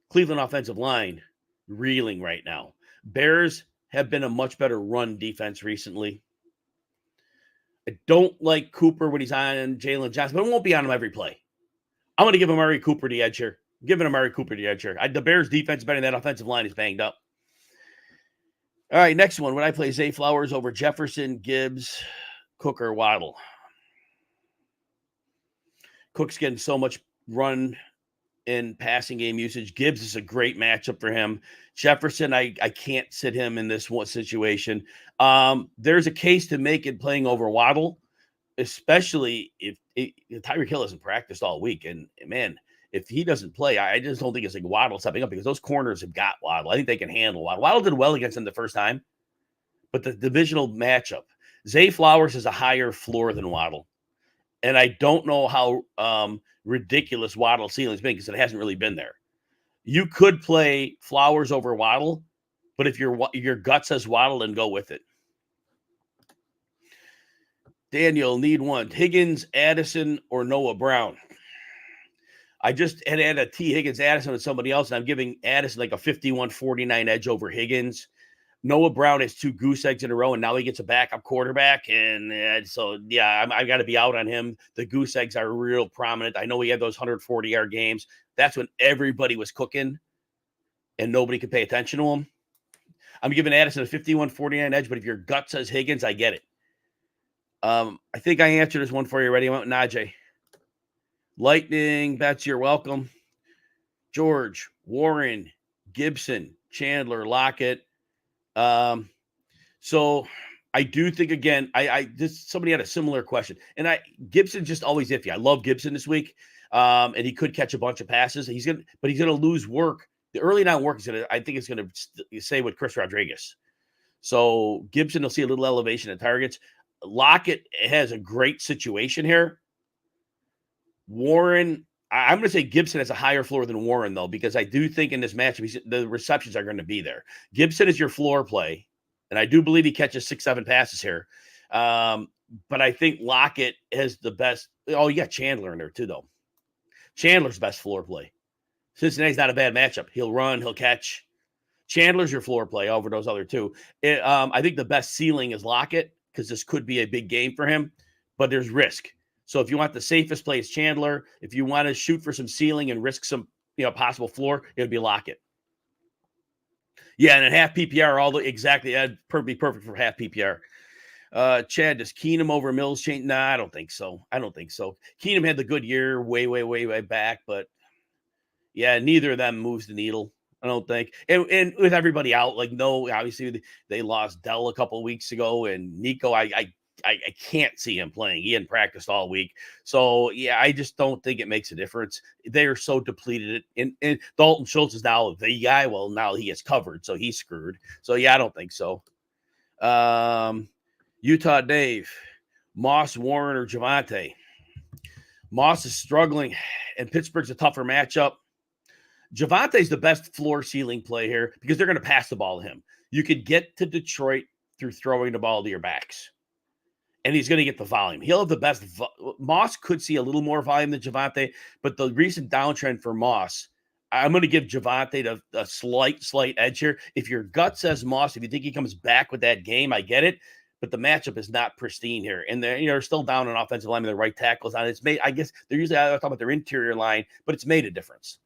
Cleveland offensive line reeling right now. Bears have been a much better run defense recently. I don't like Cooper when he's on Jalen Johnson, but it won't be on him every play. I'm going to give Amari Cooper the edge here. I'm giving Amari Cooper the edge here. The Bears defense better than that offensive line is banged up. All right, next one. Would I play Zay Flowers over Jefferson, Gibbs, Cook, or Waddle? Cook's getting so much run in passing game usage. Gibbs is a great matchup for him. Jefferson, I can't sit him in this one situation. There's a case to make it playing over Waddle, especially if Tyreek Hill hasn't practiced all week. And man, if he doesn't play, I just don't think it's like Waddle stepping up because those corners have got Waddle. I think they can handle Waddle. Waddle did well against him the first time, but the divisional matchup, Zay Flowers is a higher floor than Waddle. And I don't know how ridiculous Waddle's ceiling's been because it hasn't really been there. You could play Flowers over Waddle, but if your gut says Waddle, then go with it. Daniel, need one. Higgins, Addison, or Noah Brown? I just had a T. Higgins, Addison with somebody else, and I'm giving Addison like a 51-49 edge over Higgins. Noah Brown has 2 goose eggs in a row, and now he gets a backup quarterback. And so, yeah, I got to be out on him. The goose eggs are real prominent. I know he had those 140-yard games. That's when everybody was cooking, and nobody could pay attention to him. I'm giving Addison a 51-49 edge, but if your gut says Higgins, I get it. I think I answered this one for you already. I went with Najee. Lightning, Betsy, you're welcome. George, Warren, Gibson, Chandler, Lockett. So I do think again, somebody had a similar question, and Gibson just always iffy. I love Gibson this week. And he could catch a bunch of passes. He's going to lose work. The early down work I think it's going to stay with Chris Rodriguez. So Gibson will see a little elevation at targets. Lockett has a great situation here. Warren, I'm going to say Gibson has a higher floor than Warren, though, because I do think in this matchup, the receptions are going to be there. Gibson is your floor play, and I do believe he catches 6-7 passes here. But I think Lockett has the best. Oh, you got Chandler in there, too, though. Chandler's best floor play. Cincinnati's not a bad matchup. He'll run, he'll catch. Chandler's your floor play over those other two. I think the best ceiling is Lockett because this could be a big game for him, but there's risk. So if you want the safest play, it's Chandler. If you want to shoot for some ceiling and risk some, possible floor, it would be Lockett. Yeah, and at half PPR, exactly, that'd be perfect for half PPR. Chad, does Keenum over Mills change? Nah, I don't think so. Keenum had the good year way back, but yeah, neither of them moves the needle, I don't think. And with everybody out, obviously they lost Dell a couple of weeks ago, and Nico, I can't see him playing. He hadn't practiced all week. So, yeah, I just don't think it makes a difference. They are so depleted. And Dalton Schultz is now the guy. Well, now he is covered, so he's screwed. So, yeah, I don't think so. Utah Dave, Moss, Warren, or Javonte? Moss is struggling, and Pittsburgh's a tougher matchup. Javante's the best floor ceiling play here because they're going to pass the ball to him. You could get to Detroit through throwing the ball to your backs, and he's going to get the volume. He'll have the best. Moss could see a little more volume than Javonte, but the recent downtrend for Moss, I'm going to give Javonte a slight edge here. If your gut says Moss, if you think he comes back with that game, I get it. But the matchup is not pristine here. And they're still down on offensive line. The right tackles on. It's made, I guess they're usually talking about their interior line, but it's made a difference.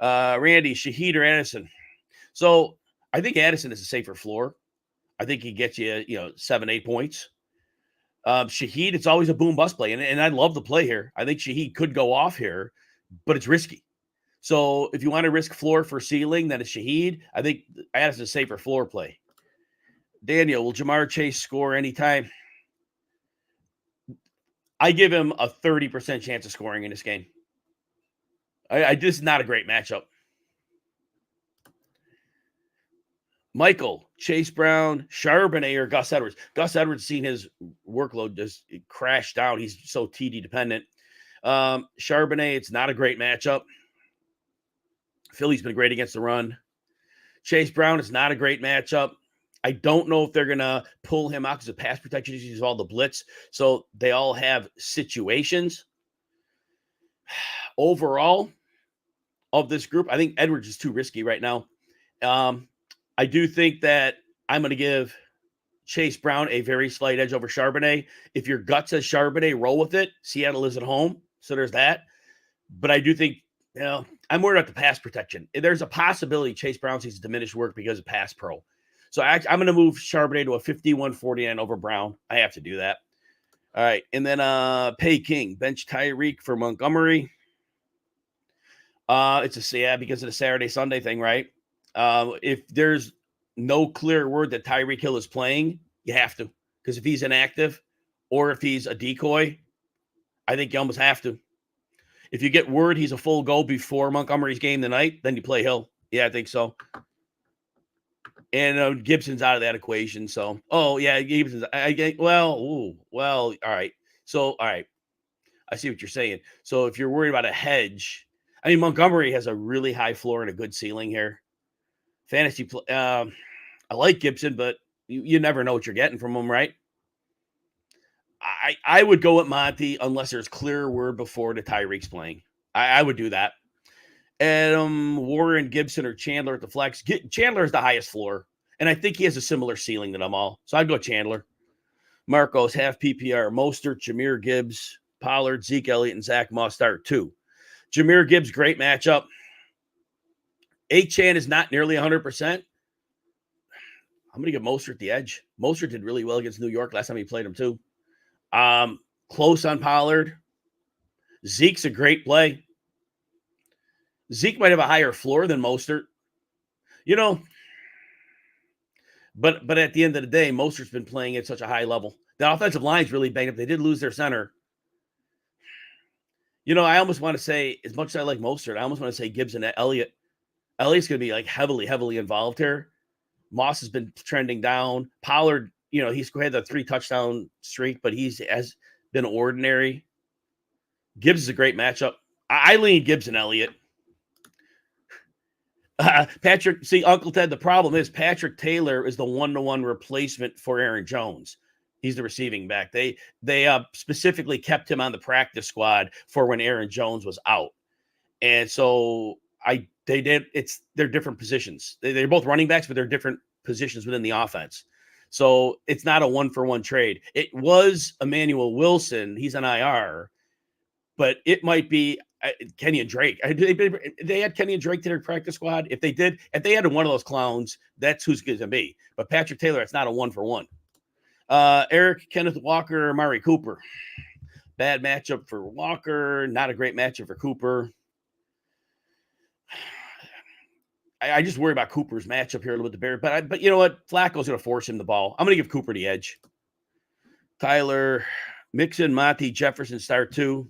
Randy, Shaheed, or Addison? So I think Addison is a safer floor. I think he gets you, 7-8 points. Shaheed, it's always a boom bust play. And I love the play here. I think Shaheed could go off here, but it's risky. So if you want to risk floor for ceiling, then it's Shaheed. I think Addison's a safer floor play. Daniel, will Jamar Chase score anytime? I give him a 30% chance of scoring in this game. This is not a great matchup. Michael, Chase Brown, Charbonnet, or Gus Edwards. Gus Edwards seen his workload just crash down. He's so TD dependent. Charbonnet, it's not a great matchup. Philly's been great against the run. Chase Brown, it's not a great matchup. I don't know if they're going to pull him out because the pass protection issues, all the blitz. So they all have situations. Overall, of this group, I think Edwards is too risky right now. I do think that I'm going to give Chase Brown a very slight edge over Charbonnet. If your gut says Charbonnet, roll with it. Seattle is at home, so there's that. But I do think, I'm worried about the pass protection. There's a possibility Chase Brown sees diminished work because of pass pro. So I'm going to move Charbonnet to a 51-49 over Brown. I have to do that. All right. And then Pay King, bench Tyreek for Montgomery. It's because of the Saturday-Sunday thing, right? If there's no clear word that Tyreek Hill is playing, you have to. Because if he's inactive or if he's a decoy, I think you almost have to. If you get word he's a full go before Montgomery's game tonight, then you play Hill. Yeah, I think so. And Gibson's out of that equation. So, Gibson's. All right. So, all right. I see what you're saying. So, if you're worried about a hedge, I mean, Montgomery has a really high floor and a good ceiling here. Fantasy, I like Gibson, but you never know what you're getting from him, right? I would go with Monty unless there's clear word before the Tyreek's playing. I would do that. Warren, Gibson, or Chandler at the flex. Chandler is the highest floor, and I think he has a similar ceiling to them all. So I'd go Chandler. Marcos, half PPR. Mostert, Jahmyr Gibbs, Pollard, Zeke Elliott, and Zach Moss start 2. Jahmyr Gibbs, great matchup. Achane is not nearly 100%. I'm going to give Mostert the edge. Mostert did really well against New York last time he played him too. Close on Pollard. Zeke's a great play. Zeke might have a higher floor than Mostert. But at the end of the day, Mostert's been playing at such a high level. The offensive line's really banged up. They did lose their center. I almost want to say, as much as I like Mostert, I almost want to say Gibbs and Elliott. Elliott's going to be like heavily involved here. Moss has been trending down. Pollard, he's had the 3 touchdown streak, but has been ordinary. Gibbs is a great matchup. I lean Gibbs and Elliott. Patrick, see, Uncle Ted, the problem is Patrick Taylor is the 1-to-1 replacement for Aaron Jones. He's the receiving back. They specifically kept him on the practice squad for when Aaron Jones was out. And so they're different positions. They're both running backs, but they're different positions within the offense. So it's not a 1-for-1 trade. It was Emmanuel Wilson. He's an IR, but it might be Kenny and Drake. They had Kenny and Drake to their practice squad. If they had one of those clowns, that's who's going to be. But Patrick Taylor, it's not a 1-for-1. Eric, Kenneth Walker, Amari Cooper. Bad matchup for Walker. Not a great matchup for Cooper. I just worry about Cooper's matchup here a little bit. The Bears, but you know what? Flacco's going to force him the ball. I'm going to give Cooper the edge. Tyler, Mixon, Monty, Jefferson, start 2.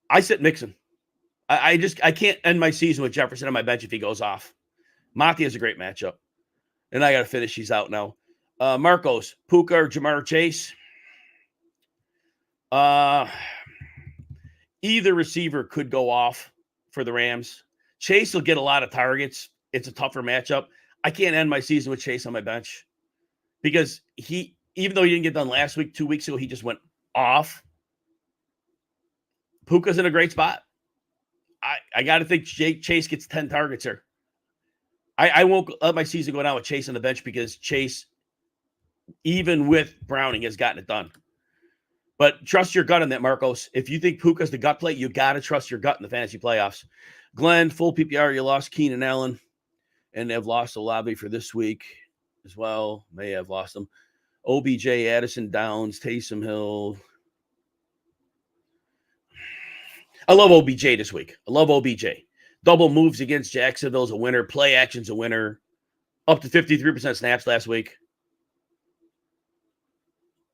I sit Mixon. I can't end my season with Jefferson on my bench if he goes off. Monty has a great matchup. And I got to finish these out now. Marcos, Puka, or Jamar Chase. Either receiver could go off for the Rams. Chase will get a lot of targets. It's a tougher matchup. I can't end my season with Chase on my bench because even though he didn't get done last week, 2 weeks ago, he just went off. Puka's in a great spot. I got to think Chase gets 10 targets here. I won't let my season go down with Chase on the bench because Chase, even with Browning, has gotten it done. But trust your gut on that, Marcos. If you think Puka's the gut play, you got to trust your gut in the fantasy playoffs. Glenn, full PPR, you lost Keenan Allen, and they've lost Olave for this week as well. May have lost them. OBJ, Addison, Downs, Taysom Hill. I love OBJ this week. I love OBJ. Double moves against Jacksonville's a winner. Play action's a winner. Up to 53% snaps last week.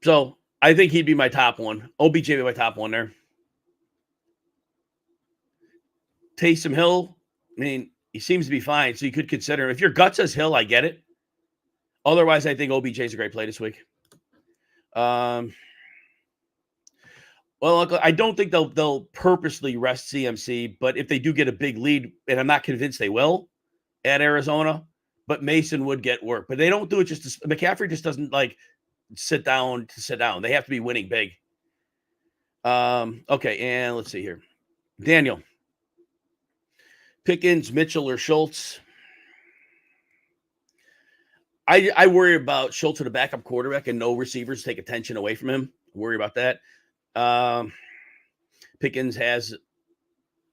So I think he'd be my top one. OBJ would be my top one there. Taysom Hill, I mean, he seems to be fine, so you could consider him. If your gut says Hill, I get it. Otherwise, I think OBJ is a great play this week. Well, I don't think they'll purposely rest CMC, but if they do get a big lead, and I'm not convinced they will at Arizona, but Mason would get work. But they don't do it just to, McCaffrey just doesn't like sit down to sit down. They have to be winning big. Okay, and let's see here. Daniel. Pickens, Mitchell, or Schultz. I worry about Schultz with a backup quarterback and no receivers take attention away from him. Worry about that. Pickens has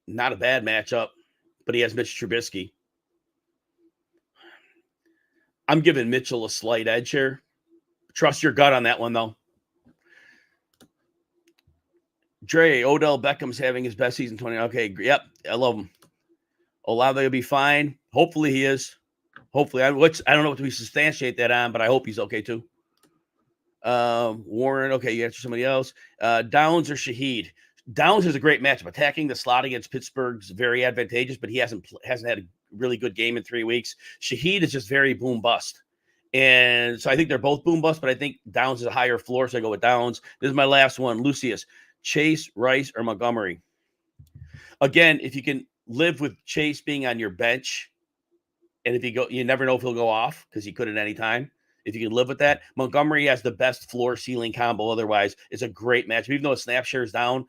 not a bad matchup, but he has Mitch Trubisky. I'm giving Mitchell a slight edge here. Trust your gut on that one, though. Dre, Odell Beckham's having his best season 20. Okay, yep, I love him. Olave will be fine. Hopefully he is. Hopefully. I don't know what we substantiate that on, but I hope he's okay too. Warren, okay, you answer somebody else. Downs or Shaheed? Downs has a great matchup. Attacking the slot against Pittsburgh's very advantageous, but he hasn't had a really good game in 3 weeks. Shaheed is just very boom bust. And so I think they're both boom bust, but I think Downs is a higher floor, so I go with Downs. This is my last one. Lucius, Chase, Rice, or Montgomery? Again, if you can live with Chase being on your bench, and if you never know if he'll go off because he could at any time. If you can live with that, Montgomery has the best floor ceiling combo. Otherwise, it's a great matchup. Even though his snap share is down,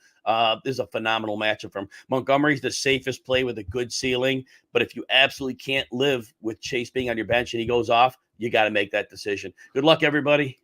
this is a phenomenal matchup from Montgomery's the safest play with a good ceiling. But if you absolutely can't live with Chase being on your bench and he goes off, you got to make that decision. Good luck, everybody.